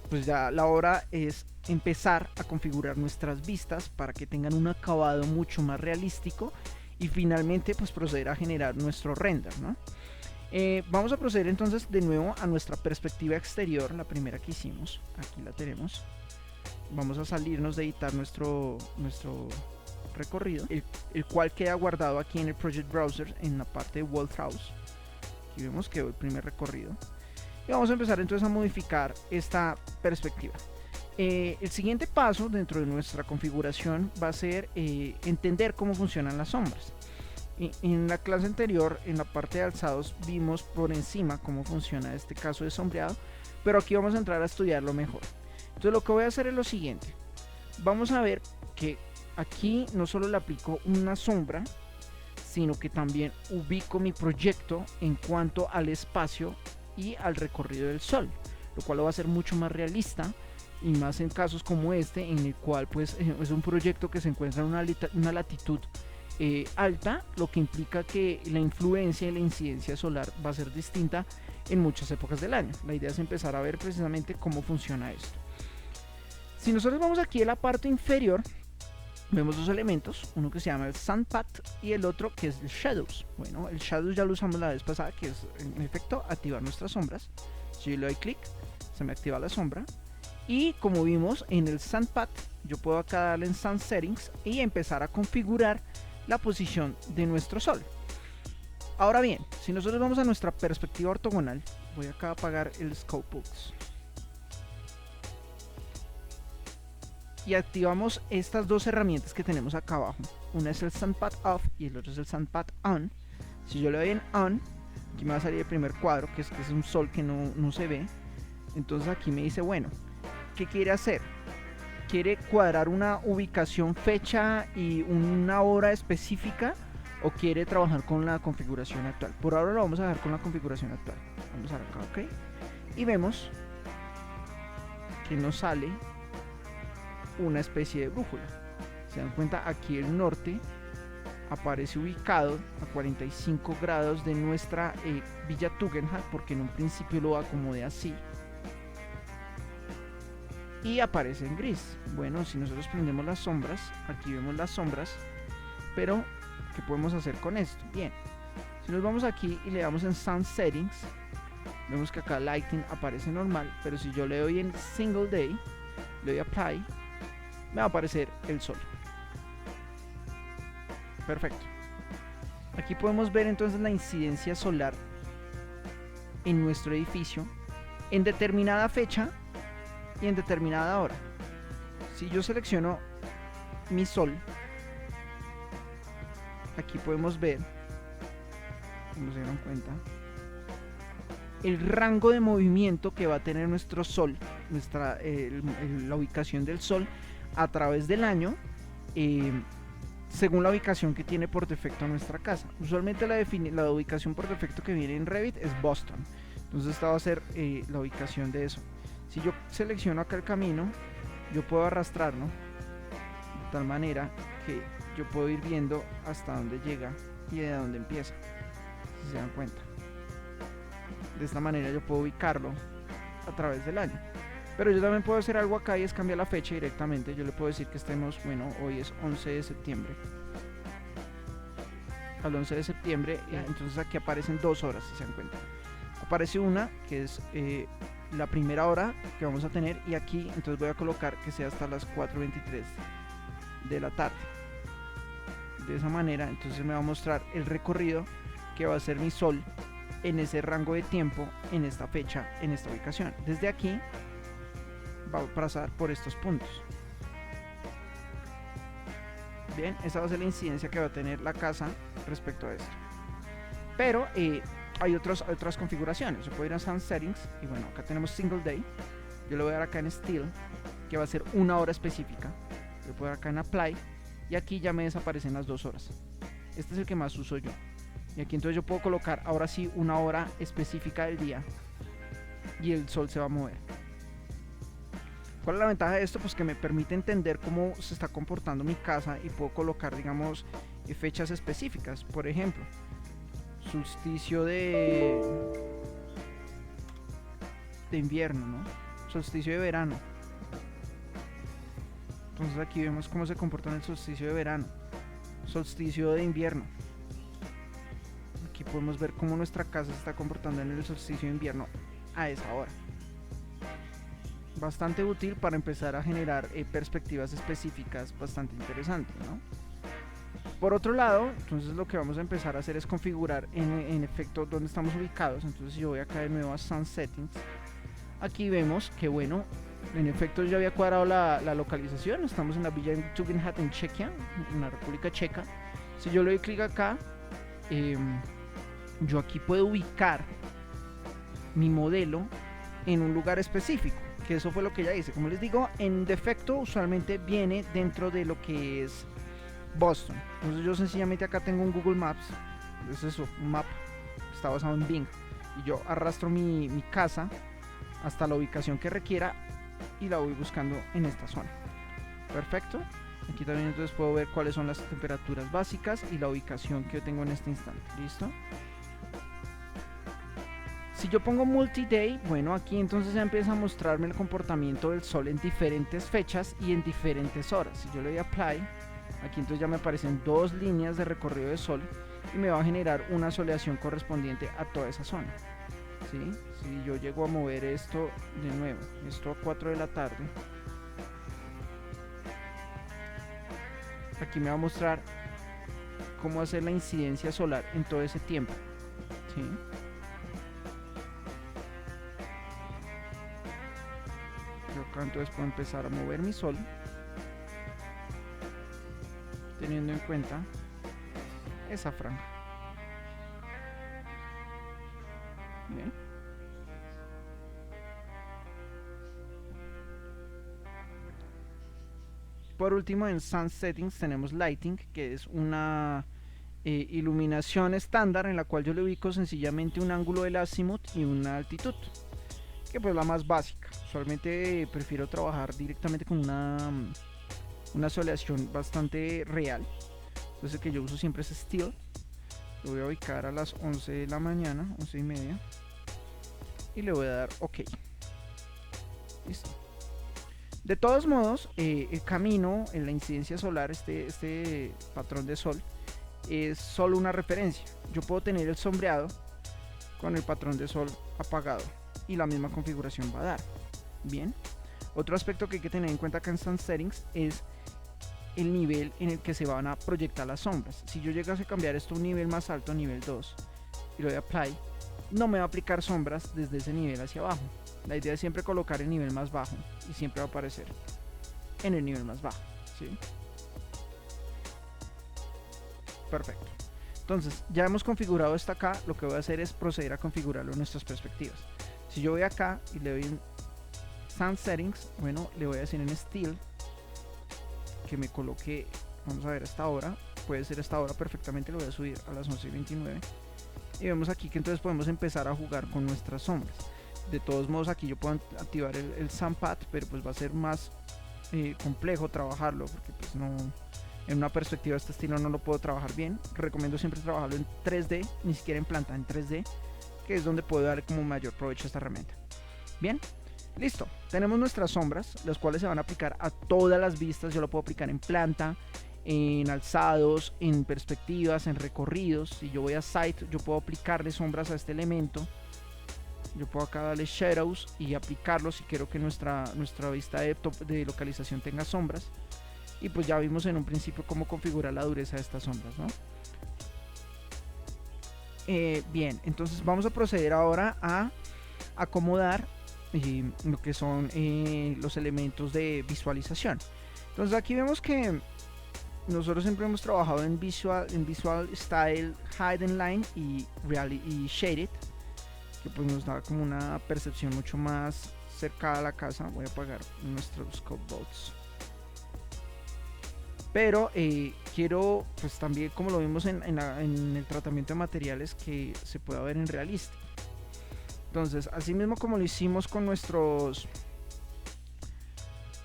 Speaker 1: Pues ya la hora es empezar a configurar nuestras vistas para que tengan un acabado mucho más realístico y finalmente pues proceder a generar nuestro render, ¿no? Vamos a proceder entonces de nuevo a nuestra perspectiva exterior, la primera que hicimos. Aquí la tenemos. Vamos a salirnos de editar nuestro recorrido, el cual queda guardado aquí en el Project Browser en la parte de World House. Aquí vemos que el primer recorrido. Y vamos a empezar entonces a modificar esta perspectiva. El siguiente paso dentro de nuestra configuración va a ser entender cómo funcionan las sombras. En la clase anterior, en la parte de alzados, vimos por encima cómo funciona este caso de sombreado, pero aquí vamos a entrar a estudiarlo mejor. Entonces lo que voy a hacer es lo siguiente. Vamos a ver que aquí no solo le aplico una sombra, sino que también ubico mi proyecto en cuanto al espacio y al recorrido del sol, lo cual lo va a hacer mucho más realista y más en casos como este, en el cual pues es un proyecto que se encuentra en una latitud alta, lo que implica que la influencia y la incidencia solar va a ser distinta en muchas épocas del año. La idea es empezar a ver precisamente cómo funciona esto. Si nosotros vamos aquí a la parte inferior, vemos dos elementos, uno que se llama el Sun Path y el otro que es el Shadows. Bueno, el Shadows ya lo usamos la vez pasada, que es en efecto activar nuestras sombras. Si yo le doy clic, se me activa la sombra. Y como vimos en el Sun Path, yo puedo acá darle en Sun Settings y empezar a configurar la posición de nuestro sol. Ahora bien, si nosotros vamos a nuestra perspectiva ortogonal, voy acá a apagar el Scope Box y activamos estas dos herramientas que tenemos acá abajo. Una es el Sun Path Off y el otro es el Sun Path On. Si yo le doy en On, aquí me va a salir el primer cuadro, que es un sol que no se ve. Entonces aquí me dice, bueno, ¿qué quiere hacer? ¿Quiere cuadrar una ubicación, fecha y una hora específica o quiere trabajar con la configuración actual? Por ahora lo vamos a dejar con la configuración actual. Vamos a dar acá OK y vemos que nos sale una especie de brújula. Se dan cuenta, aquí el norte aparece ubicado a 45 grados de nuestra Villa Tugendhat, porque en un principio lo acomodé así y aparece en gris. Bueno, si nosotros prendemos las sombras, aquí vemos las sombras, pero ¿qué podemos hacer con esto? Bien, si nos vamos aquí y le damos en Sun Settings, vemos que acá Lighting aparece normal, pero si yo le doy en Single Day, le doy Apply, me va a aparecer el sol. Perfecto. Aquí podemos ver entonces la incidencia solar en nuestro edificio en determinada fecha y en determinada hora. Si yo selecciono mi sol, aquí podemos ver, como se dieron cuenta, el rango de movimiento que va a tener nuestro sol, la ubicación del sol a través del año, según la ubicación que tiene por defecto nuestra casa. Usualmente la ubicación por defecto que viene en Revit es Boston, entonces esta va a ser la ubicación de eso. Si yo selecciono acá el camino, yo puedo arrastrarlo de tal manera que yo puedo ir viendo hasta dónde llega y de dónde empieza, si se dan cuenta. De esta manera yo puedo ubicarlo a través del año. Pero yo también puedo hacer algo acá y es cambiar la fecha directamente. Yo le puedo decir que estemos, bueno, hoy es 11 de septiembre. Al 11 de septiembre, entonces aquí aparecen 2 horas, si se dan cuenta. Aparece una, que es la primera hora que vamos a tener, y aquí entonces voy a colocar que sea hasta las 4:23 de la tarde. De esa manera, entonces me va a mostrar el recorrido que va a hacer mi sol en ese rango de tiempo, en esta fecha, en esta ubicación. Desde aquí va a pasar por estos puntos. Bien, esa va a ser la incidencia que va a tener la casa respecto a esto. Pero hay otras configuraciones. Yo puedo ir a Sun Settings y bueno, acá tenemos Single Day. Yo le voy a dar acá en Steel, que va a ser una hora específica. Yo puedo dar acá en Apply y aquí ya me desaparecen las 2 horas. Este es el que más uso yo. Y aquí entonces yo puedo colocar ahora sí una hora específica del día y el sol se va a mover. ¿Cuál es la ventaja de esto? Pues que me permite entender cómo se está comportando mi casa y puedo colocar, digamos, fechas específicas. Por ejemplo, solsticio de invierno, ¿no? Solsticio de verano. Entonces aquí vemos cómo se comporta en el solsticio de verano. Solsticio de invierno. Aquí podemos ver cómo nuestra casa se está comportando en el solsticio de invierno a esa hora. Bastante útil para empezar a generar perspectivas específicas bastante interesantes, ¿no? Por otro lado, entonces lo que vamos a empezar a hacer es configurar en efecto dónde estamos ubicados. Entonces yo voy acá de nuevo a Sun Settings. Aquí vemos que bueno, en efecto ya había cuadrado la localización. Estamos en la villa de Tugendhat en Chequia, en la República Checa. Si yo le doy clic acá, yo aquí puedo ubicar mi modelo en un lugar específico, que eso fue lo que ya hice. Como les digo, en defecto usualmente viene dentro de lo que es Boston. Entonces yo sencillamente acá tengo un Google Maps, es eso, un mapa, está basado en Bing, y yo arrastro mi casa hasta la ubicación que requiera y la voy buscando en esta zona. Perfecto. Aquí también entonces puedo ver cuáles son las temperaturas básicas y la ubicación que yo tengo en este instante. ¿Listo? Si yo pongo multi-day, bueno, aquí entonces ya empieza a mostrarme el comportamiento del sol en diferentes fechas y en diferentes horas. Si yo le doy apply, aquí entonces ya me aparecen 2 líneas de recorrido de sol y me va a generar una soleación correspondiente a toda esa zona. ¿Sí? Si yo llego a mover esto de nuevo, esto a 4 de la tarde, aquí me va a mostrar cómo hacer la incidencia solar en todo ese tiempo. ¿Sí? Yo acá entonces puedo empezar a mover mi sol teniendo en cuenta esa franja. Bien. Por último, en Sun Settings tenemos Lighting, que es una iluminación estándar en la cual yo le ubico sencillamente un ángulo del azimut y una altitud, que pues la más básica. Usualmente prefiero trabajar directamente con una soleación bastante real. Entonces el que yo uso siempre es Steel. Lo voy a ubicar a las 11 de la mañana, 11:30, y le voy a dar OK. Listo. De todos modos, el camino en la incidencia solar, este patrón de sol, es solo una referencia. Yo puedo tener el sombreado con el patrón de sol apagado y la misma configuración va a dar. Bien. Otro aspecto que hay que tener en cuenta acá en Sun Settings es el nivel en el que se van a proyectar las sombras. Si yo llegase a cambiar esto a un nivel más alto, nivel 2, y lo doy a Apply, no me va a aplicar sombras desde ese nivel hacia abajo. La idea es siempre colocar el nivel más bajo y siempre va a aparecer en el nivel más bajo, ¿sí? Perfecto. Entonces, ya hemos configurado esto acá. Lo que voy a hacer es proceder a configurarlo en nuestras perspectivas. Si yo voy acá y le doy en Sound Settings, bueno, le voy a decir en Steel que me coloque, vamos a ver, esta hora. Puede ser esta hora perfectamente, lo voy a subir a las 11:29. Y vemos aquí que entonces podemos empezar a jugar con nuestras sombras. De todos modos, aquí yo puedo activar el Sandpad, pero pues va a ser más complejo trabajarlo, porque pues no, en una perspectiva de este estilo no lo puedo trabajar bien. Recomiendo siempre trabajarlo en 3D, ni siquiera en planta, en 3D, que es donde puedo dar como mayor provecho a esta herramienta. Bien, listo. Tenemos nuestras sombras, las cuales se van a aplicar a todas las vistas. Yo lo puedo aplicar en planta, en alzados, en perspectivas, en recorridos. Si yo voy a Site, yo puedo aplicarle sombras a este elemento. Yo puedo acá darle Shadows y aplicarlo si quiero que nuestra vista de localización tenga sombras. Y pues ya vimos en un principio cómo configurar la dureza de estas sombras, ¿no? Bien, entonces vamos a proceder ahora a acomodar lo que son los elementos de visualización. Entonces aquí vemos que nosotros siempre hemos trabajado en Visual Style, Hidden Line y Shaded, que pues nos da como una percepción mucho más cercana a la casa. Voy a apagar nuestros scope boats. Pero quiero pues también, como lo vimos en el tratamiento de materiales, que se pueda ver en realista. Entonces, así mismo como lo hicimos con nuestros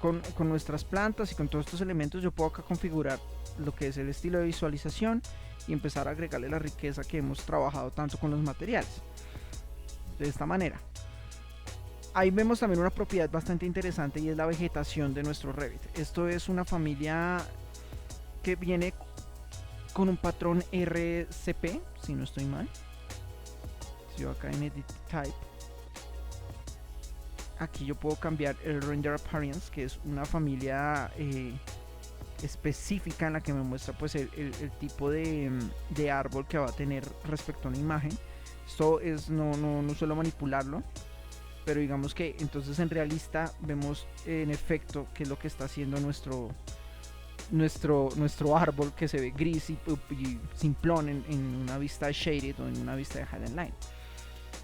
Speaker 1: con nuestras plantas y con todos estos elementos, yo puedo acá configurar lo que es el estilo de visualización y empezar a agregarle la riqueza que hemos trabajado tanto con los materiales. De esta manera. Ahí vemos también una propiedad bastante interesante, y es la vegetación de nuestro Revit. Esto es una familia que viene con un patrón RCP, si no estoy mal. Si yo acá en Edit Type, aquí yo puedo cambiar el Render Appearance, que es una familia específica en la que me muestra pues el tipo de árbol que va a tener respecto a una imagen. Esto es, no suelo manipularlo, pero digamos que entonces en realista vemos en efecto qué es lo que está haciendo nuestro árbol, que se ve gris y simplón en una vista shaded o en una vista de hidden line.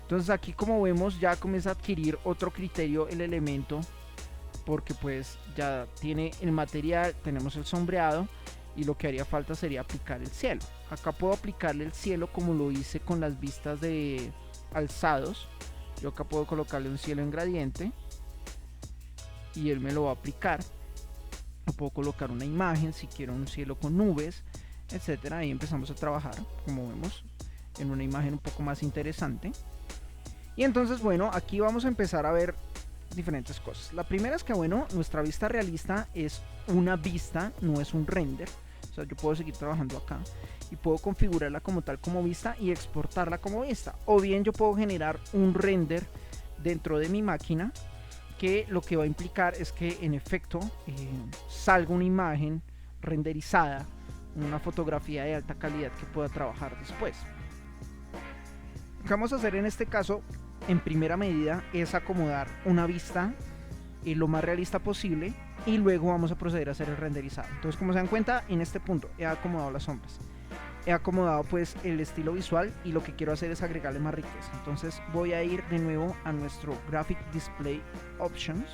Speaker 1: Entonces aquí, como vemos, ya comienza a adquirir otro criterio el elemento, porque pues ya tiene el material, tenemos el sombreado, y lo que haría falta sería aplicar el cielo. Acá puedo aplicarle el cielo como lo hice con las vistas de alzados. Yo acá puedo colocarle un cielo en gradiente y él me lo va a aplicar. O puedo colocar una imagen si quiero un cielo con nubes, etcétera. Ahí empezamos a trabajar, como vemos, en una imagen un poco más interesante. Y entonces, bueno, aquí vamos a empezar a ver diferentes cosas. La primera es que, bueno, nuestra vista realista es una vista, no es un render. O sea, yo puedo seguir trabajando acá y puedo configurarla como tal, como vista, y exportarla como vista. O bien yo puedo generar un render dentro de mi máquina, que lo que va a implicar es que en efecto salga una imagen renderizada, una fotografía de alta calidad que pueda trabajar después. Lo que vamos a hacer en este caso, en primera medida, es acomodar una vista lo más realista posible, y luego vamos a proceder a hacer el renderizado. Entonces, como se dan cuenta, en este punto he acomodado las sombras, he acomodado pues el estilo visual, y lo que quiero hacer es agregarle más riqueza. Entonces voy a ir de nuevo a nuestro Graphic Display Options,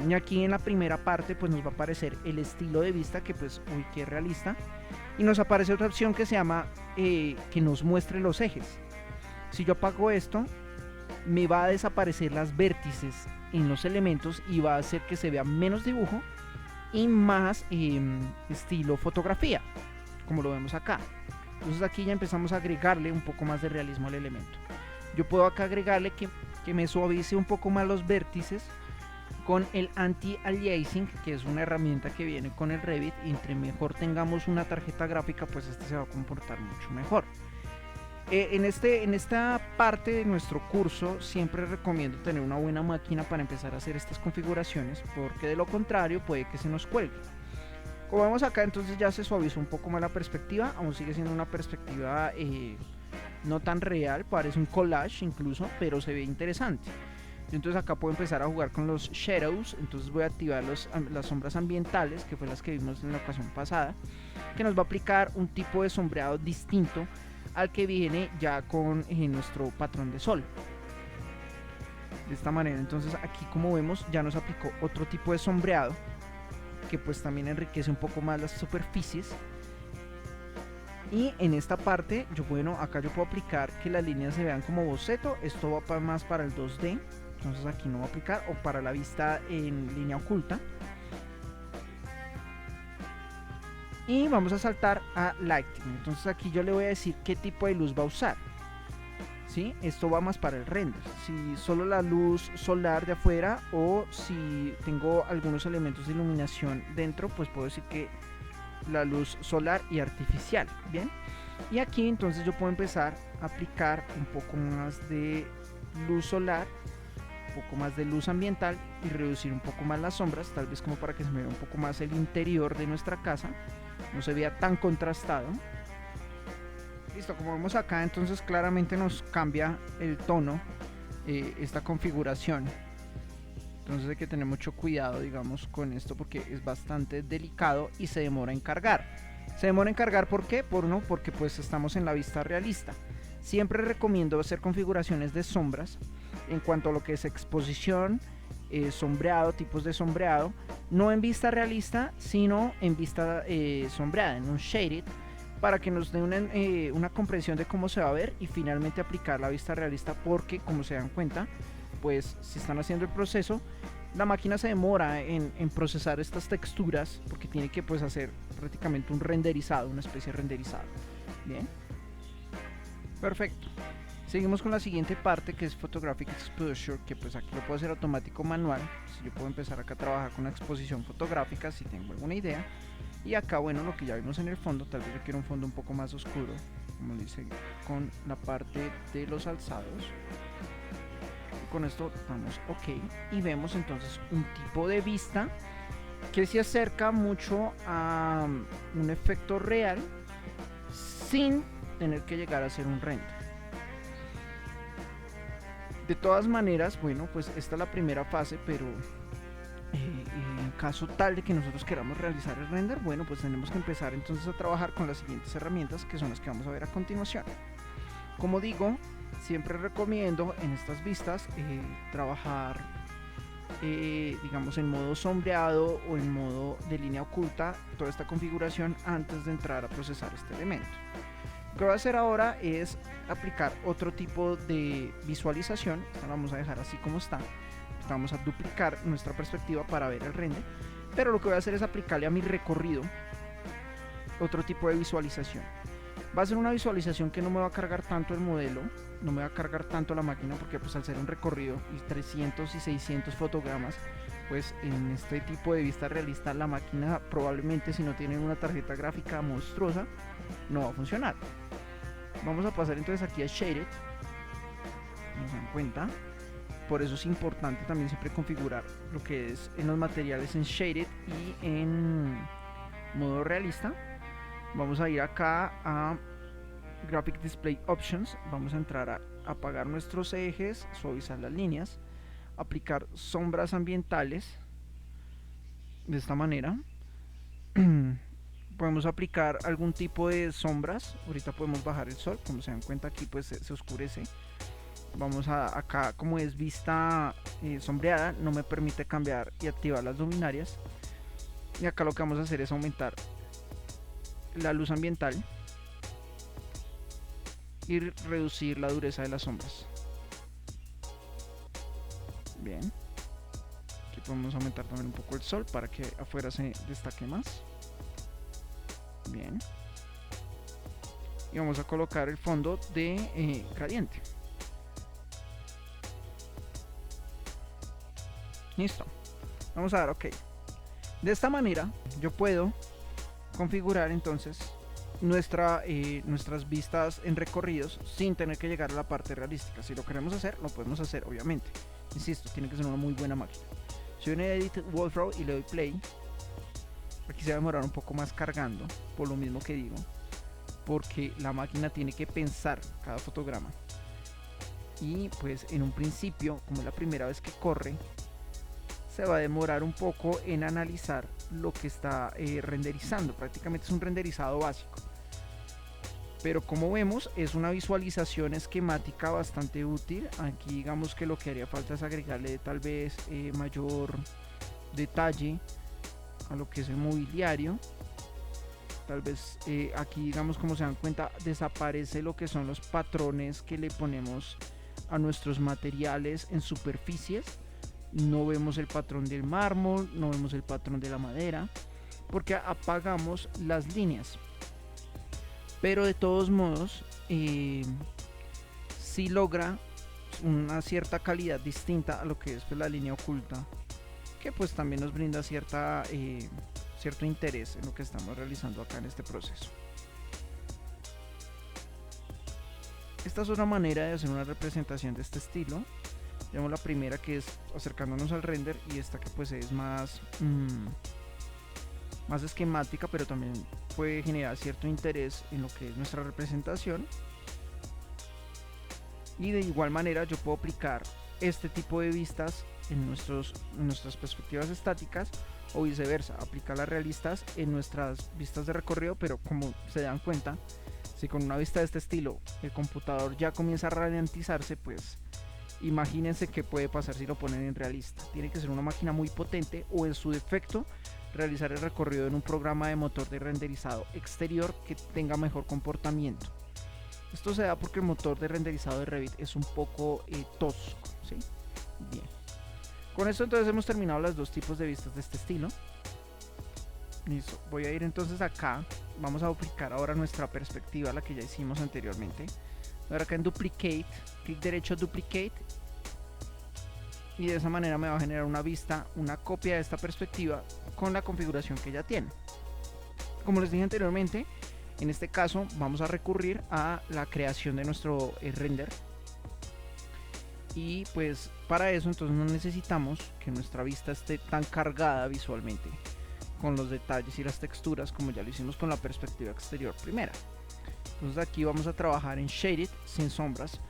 Speaker 1: y aquí en la primera parte pues nos va a aparecer el estilo de vista, que pues uy, que realista, y nos aparece otra opción que se llama que nos muestre los ejes. Si yo apago esto, me va a desaparecer las vértices en los elementos y va a hacer que se vea menos dibujo y más estilo fotografía, como lo vemos acá. Entonces aquí ya empezamos a agregarle un poco más de realismo al elemento. Yo puedo acá agregarle que me suavice un poco más los vértices con el anti-aliasing, que es una herramienta que viene con el Revit, y entre mejor tengamos una tarjeta gráfica, pues este se va a comportar mucho mejor. En esta parte de nuestro curso siempre recomiendo tener una buena máquina para empezar a hacer estas configuraciones, porque de lo contrario puede que se nos cuelgue. Como vemos acá, entonces ya se suavizó un poco más la perspectiva. Aún sigue siendo una perspectiva no tan real, parece un collage incluso, pero se ve interesante. Entonces acá puedo empezar a jugar con los shadows. Entonces voy a activar las sombras ambientales, que fue las que vimos en la ocasión pasada, que nos va a aplicar un tipo de sombreado distinto al que viene ya con nuestro patrón de sol. De esta manera, entonces aquí, como vemos, ya nos aplicó otro tipo de sombreado que pues también enriquece un poco más las superficies. Y en esta parte, acá yo puedo aplicar que las líneas se vean como boceto. Esto va más para el 2D, entonces aquí no va a aplicar, o para la vista en línea oculta. Y vamos a saltar a Lighting. Entonces aquí yo le voy a decir qué tipo de luz va a usar. ¿Sí? Esto va más para el render. Si solo la luz solar de afuera, o si tengo algunos elementos de iluminación dentro, pues puedo decir que la luz solar y artificial. Bien, y aquí entonces yo puedo empezar a aplicar un poco más de luz solar, un poco más de luz ambiental, y reducir un poco más las sombras, tal vez como para que se me vea un poco más el interior de nuestra casa, no se vea tan contrastado. Listo, como vemos acá, entonces claramente nos cambia el tono esta configuración. Entonces hay que tener mucho cuidado, digamos, con esto, porque es bastante delicado y se demora en cargar. Se demora en cargar, ¿por qué? Porque pues estamos en la vista realista. Siempre recomiendo hacer configuraciones de sombras en cuanto a lo que es exposición, sombreado, tipos de sombreado, no en vista realista, sino en vista sombreada, en un shaded, para que nos dé una comprensión de cómo se va a ver, y finalmente aplicar la vista realista, porque como se dan cuenta, pues si están haciendo el proceso, la máquina se demora en procesar estas texturas, porque tiene que pues hacer prácticamente un renderizado, una especie de renderizado. Bien, perfecto. Seguimos con la siguiente parte, que es Photographic Exposure, que pues aquí lo puedo hacer automático, manual. Si yo puedo empezar acá a trabajar con la exposición fotográfica si tengo alguna idea. Y acá, bueno, lo que ya vimos en el fondo, tal vez yo quiero un fondo un poco más oscuro, como dice, con la parte de los alzados. Con esto estamos ok, y vemos entonces un tipo de vista que se acerca mucho a un efecto real sin tener que llegar a hacer un render. De todas maneras, bueno, pues esta es la primera fase, pero en caso tal de que nosotros queramos realizar el render, bueno, pues tenemos que empezar entonces a trabajar con las siguientes herramientas, que son las que vamos a ver a continuación. Como digo, siempre recomiendo en estas vistas trabajar digamos en modo sombreado o en modo de línea oculta, toda esta configuración antes de entrar a procesar este elemento. Lo que voy a hacer ahora es aplicar otro tipo de visualización. Esta la vamos a dejar así como está. Vamos a duplicar nuestra perspectiva para ver el render, pero lo que voy a hacer es aplicarle a mi recorrido otro tipo de visualización. Va a ser una visualización que no me va a cargar tanto el modelo, no me va a cargar tanto la máquina, porque pues al ser un recorrido y 300 y 600 fotogramas, pues en este tipo de vista realista la máquina probablemente, si no tienen una tarjeta gráfica monstruosa, no va a funcionar. Vamos a pasar entonces aquí a Shaded, nos dan cuenta. Por eso es importante también siempre configurar lo que es en los materiales en Shaded y en modo realista. Vamos a ir acá a Graphic Display Options, vamos a entrar a apagar nuestros ejes, suavizar las líneas, aplicar sombras ambientales de esta manera. Podemos aplicar algún tipo de sombras. Ahorita podemos bajar el sol, como se dan cuenta aquí pues se oscurece. Vamos a acá, como es vista sombreada, no me permite cambiar y activar las luminarias. Y acá lo que vamos a hacer es aumentar la luz ambiental y reducir la dureza de las sombras. Bien, aquí podemos aumentar también un poco el sol para que afuera se destaque más. Bien, y vamos a colocar el fondo de gradiente. Listo, vamos a dar ok. De esta manera yo puedo configurar entonces nuestras vistas en recorridos sin tener que llegar a la parte realística. Si lo queremos hacer, lo podemos hacer, obviamente. Insisto, tiene que ser una muy buena máquina. Si viene a Edit Walkthrough y le doy play, aquí se va a demorar un poco más cargando, por lo mismo que digo, porque la máquina tiene que pensar cada fotograma. Y pues en un principio, como es la primera vez que corre, se va a demorar un poco en analizar lo que está renderizando. Prácticamente es un renderizado básico, pero como vemos es una visualización esquemática bastante útil. Aquí digamos que lo que haría falta es agregarle tal vez mayor detalle a lo que es el mobiliario. Tal vez aquí digamos, como se dan cuenta, desaparece lo que son los patrones que le ponemos a nuestros materiales en superficies. No vemos el patrón del mármol, no vemos el patrón de la madera, porque apagamos las líneas. Pero de todos modos sí logra una cierta calidad distinta a lo que es pues la línea oculta, que pues también nos brinda cierto interés en lo que estamos realizando acá en este proceso. Esta es una manera de hacer una representación de este estilo. Tenemos la primera, que es acercándonos al render, y esta que pues es más esquemática, pero también puede generar cierto interés en lo que es nuestra representación. Y de igual manera yo puedo aplicar este tipo de vistas en nuestras perspectivas estáticas, o viceversa, aplicarlas realistas en nuestras vistas de recorrido. Pero como se dan cuenta, si con una vista de este estilo el computador ya comienza a ralentizarse, pues imagínense qué puede pasar si lo ponen en realista. Tiene que ser una máquina muy potente, o en su defecto realizar el recorrido en un programa de motor de renderizado exterior que tenga mejor comportamiento. Esto se da porque el motor de renderizado de Revit es un poco tosco, ¿sí? Bien. Con esto entonces hemos terminado los dos tipos de vistas de este estilo. Listo. Voy a ir entonces acá. Vamos a duplicar ahora nuestra perspectiva, la que ya hicimos anteriormente. Ahora acá en Duplicate, clic derecho, Duplicate. Y de esa manera me va a generar una vista, una copia de esta perspectiva con la configuración que ya tiene. Como les dije anteriormente, en este caso vamos a recurrir a la creación de nuestro render. Y pues para eso entonces no necesitamos que nuestra vista esté tan cargada visualmente con los detalles y las texturas como ya lo hicimos con la perspectiva exterior primera. Entonces aquí vamos a trabajar en Shaded, sin sombras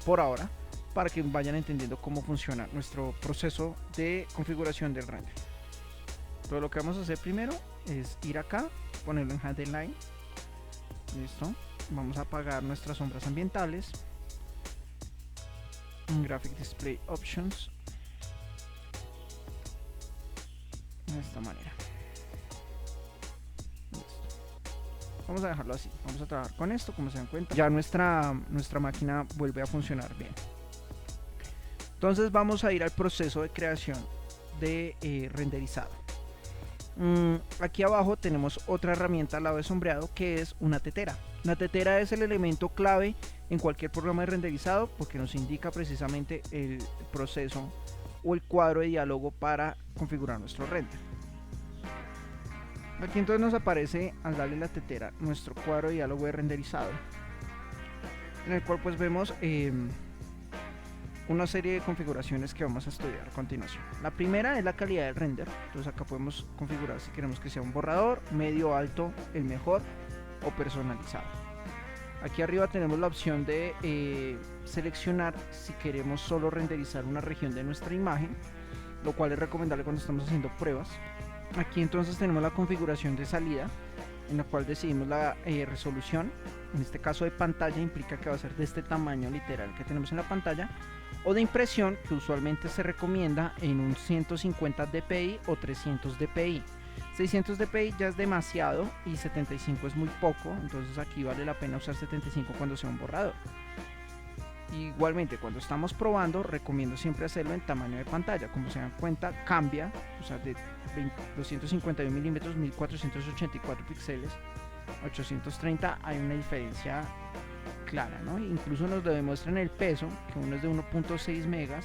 Speaker 1: por ahora, para que vayan entendiendo cómo funciona nuestro proceso de configuración del render. Todo lo que vamos a hacer primero es ir acá, ponerlo en Handle Line. Listo. Vamos a apagar nuestras sombras ambientales en Graphic Display Options, de esta manera. Vamos a dejarlo así, vamos a trabajar con esto. Como se dan cuenta, ya nuestra máquina vuelve a funcionar bien. Entonces vamos a ir al proceso de creación de renderizado. Aquí abajo tenemos otra herramienta al lado de sombreado, que es una tetera. La tetera es el elemento clave en cualquier programa de renderizado, porque nos indica precisamente el proceso o el cuadro de diálogo para configurar nuestro render. Aquí entonces nos aparece, al darle la tetera, nuestro cuadro de diálogo de renderizado, en el cual pues vemos una serie de configuraciones que vamos a estudiar a continuación. La primera es la calidad del render. Entonces acá podemos configurar si queremos que sea un borrador, medio, alto, el mejor o personalizado. Aquí arriba tenemos la opción de seleccionar si queremos solo renderizar una región de nuestra imagen, lo cual es recomendable cuando estamos haciendo pruebas. Aquí entonces tenemos la configuración de salida, en la cual decidimos la resolución. En este caso de pantalla implica que va a ser de este tamaño literal que tenemos en la pantalla, o de impresión, que usualmente se recomienda en un 150 dpi o 300 dpi. 600 dpi ya es demasiado y 75 es muy poco, entonces aquí vale la pena usar 75 cuando sea un borrador. Igualmente, cuando estamos probando, recomiendo siempre hacerlo en tamaño de pantalla. Como se dan cuenta, cambia, o sea, de 251 milímetros, 1484 píxeles, 830, hay una diferencia clara, ¿no? Incluso nos lo demuestra en el peso, que uno es de 1.6 megas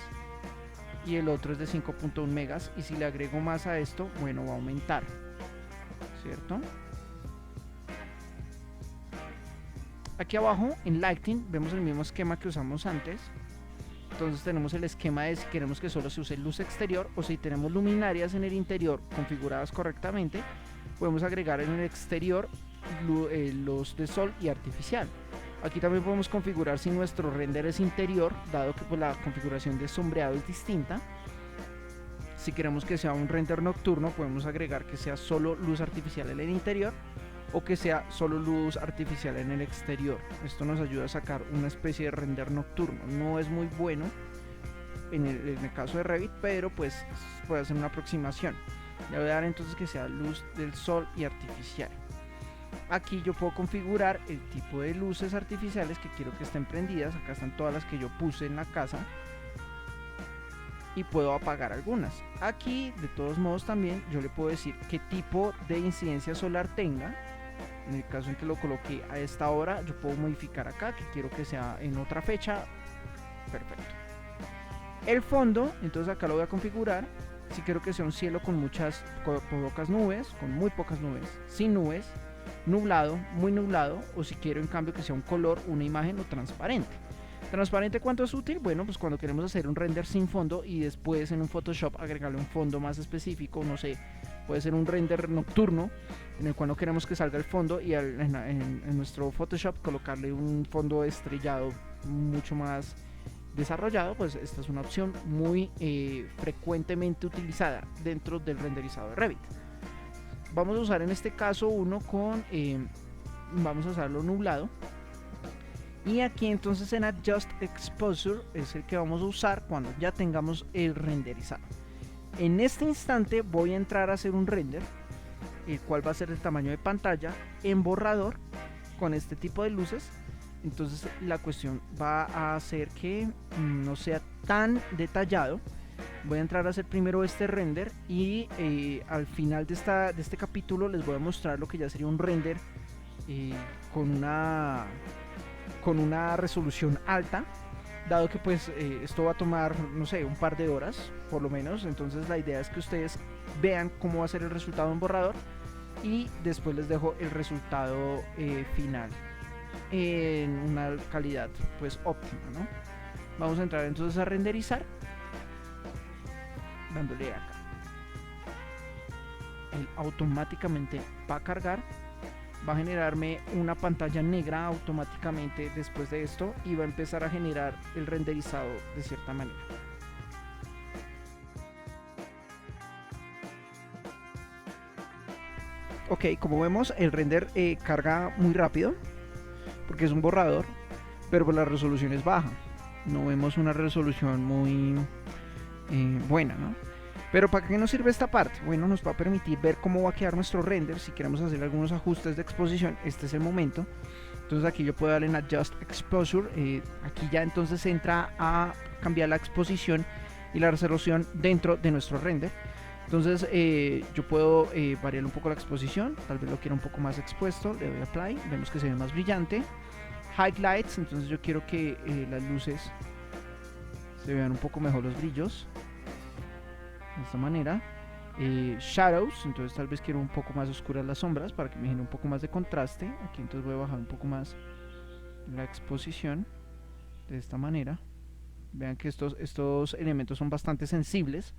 Speaker 1: y el otro es de 5.1 megas, y si le agrego más a esto, bueno, va a aumentar, ¿cierto? Aquí abajo en Lighting vemos el mismo esquema que usamos antes. Entonces tenemos el esquema de si queremos que solo se use luz exterior, o si tenemos luminarias en el interior configuradas correctamente, podemos agregar en el exterior luz de sol y artificial. Aquí también podemos configurar si nuestro render es interior, dado que pues, la configuración de sombreado es distinta. Si queremos que sea un render nocturno, podemos agregar que sea solo luz artificial en el interior o que sea solo luz artificial en el exterior. Esto nos ayuda a sacar una especie de render nocturno. No es muy bueno en el caso de Revit, pero pues puede hacer una aproximación. Le voy a dar entonces que sea luz del sol y artificial. Aquí yo puedo configurar el tipo de luces artificiales que quiero que estén prendidas. Acá están todas las que yo puse en la casa y puedo apagar algunas. Aquí de todos modos también yo le puedo decir qué tipo de incidencia solar tenga. En el caso en que lo coloqué a esta hora, yo puedo modificar acá que quiero que sea en otra fecha. Perfecto. El fondo, entonces acá lo voy a configurar. Si quiero que sea un cielo con pocas nubes, con muy pocas nubes, sin nubes, nublado, muy nublado, o si quiero en cambio que sea un color, una imagen o transparente. ¿Transparente cuánto es útil? Bueno, pues cuando queremos hacer un render sin fondo y después en un Photoshop agregarle un fondo más específico, no sé, puede ser un render nocturno en el cual no queremos que salga el fondo y en nuestro Photoshop colocarle un fondo estrellado mucho más desarrollado, pues esta es una opción muy frecuentemente utilizada dentro del renderizado de Revit. Vamos a usar en este caso uno con, vamos a usarlo nublado. Y aquí entonces en Adjust Exposure es el que vamos a usar cuando ya tengamos el renderizado. En este instante voy a entrar a hacer un render, el cual va a ser el tamaño de pantalla en borrador con este tipo de luces. Entonces la cuestión va a hacer que no sea tan detallado. Voy a entrar a hacer primero este render y al final de este capítulo les voy a mostrar lo que ya sería un render con una resolución alta, dado que pues esto va a tomar, no sé, un par de horas por lo menos. Entonces la idea es que ustedes vean cómo va a ser el resultado en borrador y después les dejo el resultado final en una calidad pues óptima, ¿no? Vamos a entrar entonces a renderizar, dándole acá. Él automáticamente va a cargar, va a generarme una pantalla negra automáticamente después de esto y va a empezar a generar el renderizado de cierta manera. Ok, como vemos el render carga muy rápido porque es un borrador, pero pues la resolución es baja. No vemos una resolución muy buena, ¿no? Pero ¿para qué nos sirve esta parte? Bueno, nos va a permitir ver cómo va a quedar nuestro render. Si queremos hacer algunos ajustes de exposición, este es el momento. Entonces aquí yo puedo darle en Adjust Exposure. Aquí ya entonces entra a cambiar la exposición y la resolución dentro de nuestro render. Entonces yo puedo variar un poco la exposición. Tal vez lo quiera un poco más expuesto. Le doy Apply. Vemos que se ve más brillante. Highlights. Entonces yo quiero que las luces se vean un poco mejor, los brillos. De esta manera. Shadows, entonces tal vez quiero un poco más oscuras las sombras para que me genere un poco más de contraste. Aquí entonces voy a bajar un poco más la exposición de esta manera. Vean que estos elementos son bastante sensibles.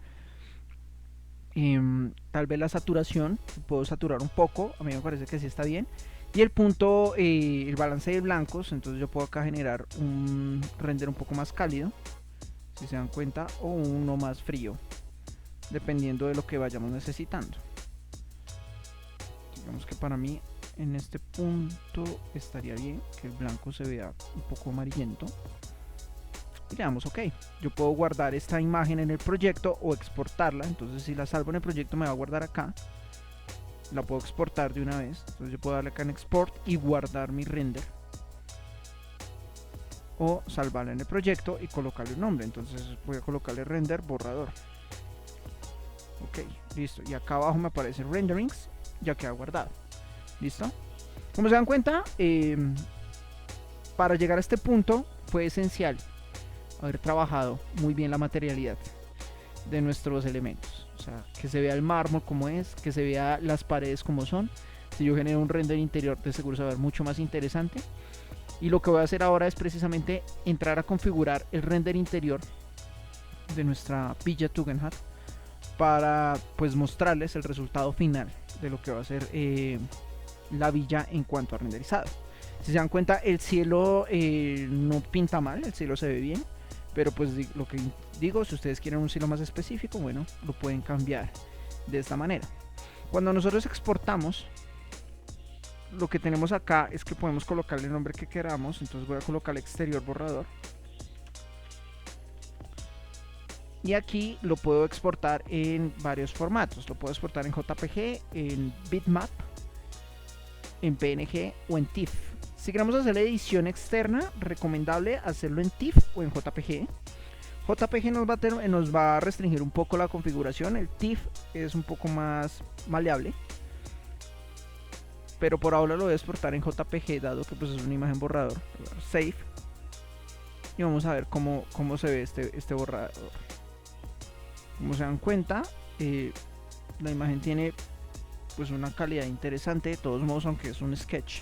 Speaker 1: Tal vez la saturación, puedo saturar un poco, a mí me parece que sí está bien. Y el punto, el balance de blancos, entonces yo puedo acá generar un render un poco más cálido, si se dan cuenta, o uno más frío, dependiendo de lo que vayamos necesitando. Digamos que para mí en este punto estaría bien que el blanco se vea un poco amarillento y le damos OK. Yo puedo guardar esta imagen en el proyecto o exportarla. Entonces si la salvo en el proyecto me va a guardar acá, la puedo exportar de una vez. Entonces yo puedo darle acá en export y guardar mi render, o salvarla en el proyecto y colocarle un nombre. Entonces voy a colocarle render borrador. Ok, listo. Y acá abajo me aparece renderings, ya queda guardado. Listo. Como se dan cuenta, para llegar a este punto fue esencial haber trabajado muy bien la materialidad de nuestros elementos. O sea, que se vea el mármol como es, que se vea las paredes como son. Si yo genero un render interior, de seguro se va a ver mucho más interesante. Y lo que voy a hacer ahora es precisamente entrar a configurar el render interior de nuestra Villa Tugendhat, para pues mostrarles el resultado final de lo que va a ser la villa en cuanto a renderizado. Si se dan cuenta, el cielo no pinta mal, el cielo se ve bien, pero pues lo que digo, si ustedes quieren un cielo más específico, bueno, lo pueden cambiar de esta manera. Cuando nosotros exportamos, lo que tenemos acá es que podemos colocarle el nombre que queramos. Entonces voy a colocar exterior borrador, y aquí lo puedo exportar en varios formatos. Lo puedo exportar en JPG, en bitmap, en PNG o en TIFF. Si queremos hacer la edición externa, recomendable hacerlo en TIFF o en JPG. JPG nos va a restringir un poco la configuración. El TIFF es un poco más maleable, pero por ahora lo voy a exportar en JPG, dado que pues es una imagen borrador. Save, y vamos a ver cómo se ve este borrador. Como se dan cuenta, la imagen tiene pues una calidad interesante. De todos modos, aunque es un sketch,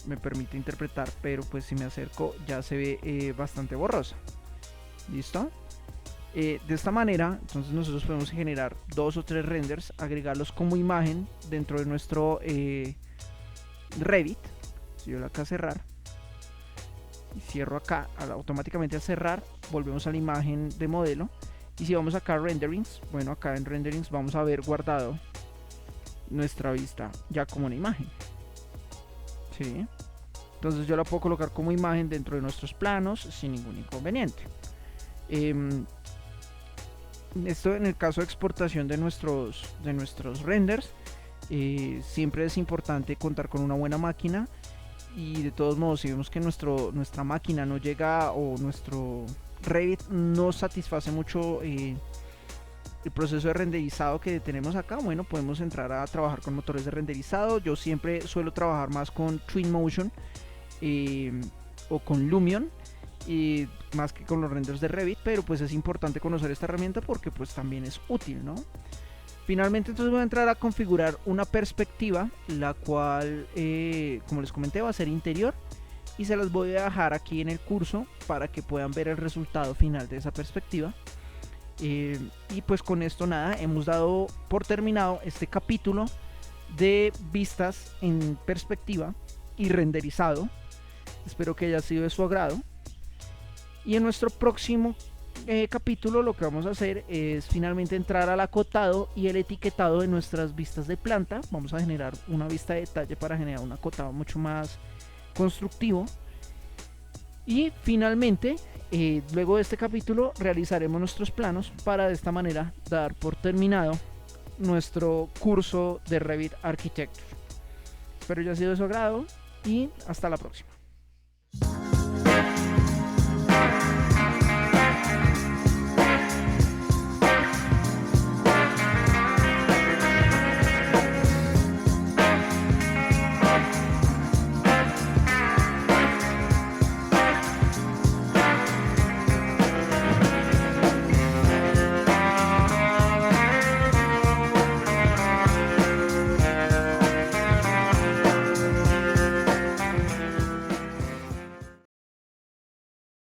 Speaker 1: me permite interpretar, pero pues si me acerco ya se ve bastante borrosa. ¿Listo? De esta manera, entonces nosotros podemos generar 2 o 3 renders, agregarlos como imagen dentro de nuestro Revit. Si yo le acá a cerrar y cierro acá, automáticamente al cerrar volvemos a la imagen de modelo. Y si vamos acá a renderings, bueno, acá en renderings vamos a ver guardado nuestra vista ya como una imagen. ¿Sí? Entonces yo la puedo colocar como imagen dentro de nuestros planos sin ningún inconveniente. Esto en el caso de exportación de nuestros renders, siempre es importante contar con una buena máquina. Y de todos modos, si vemos que nuestra máquina no llega, o nuestro Revit no satisface mucho el proceso de renderizado que tenemos acá, bueno, podemos entrar a trabajar con motores de renderizado. Yo siempre suelo trabajar más con Twinmotion o con Lumion, más que con los renders de Revit, pero pues es importante conocer esta herramienta porque pues también es útil, ¿no? Finalmente, entonces voy a entrar a configurar una perspectiva, la cual, como les comenté, va a ser interior, y se las voy a dejar aquí en el curso para que puedan ver el resultado final de esa perspectiva. Y pues con esto nada, hemos dado por terminado este capítulo de vistas en perspectiva y renderizado. Espero que haya sido de su agrado, y en nuestro próximo capítulo lo que vamos a hacer es finalmente entrar al acotado y el etiquetado de nuestras vistas de planta. Vamos a generar una vista de detalle para generar un acotado mucho más constructivo. Y finalmente, luego de este capítulo, realizaremos nuestros planos para de esta manera dar por terminado nuestro curso de Revit Architecture. Espero haya sido de su agrado y hasta la próxima.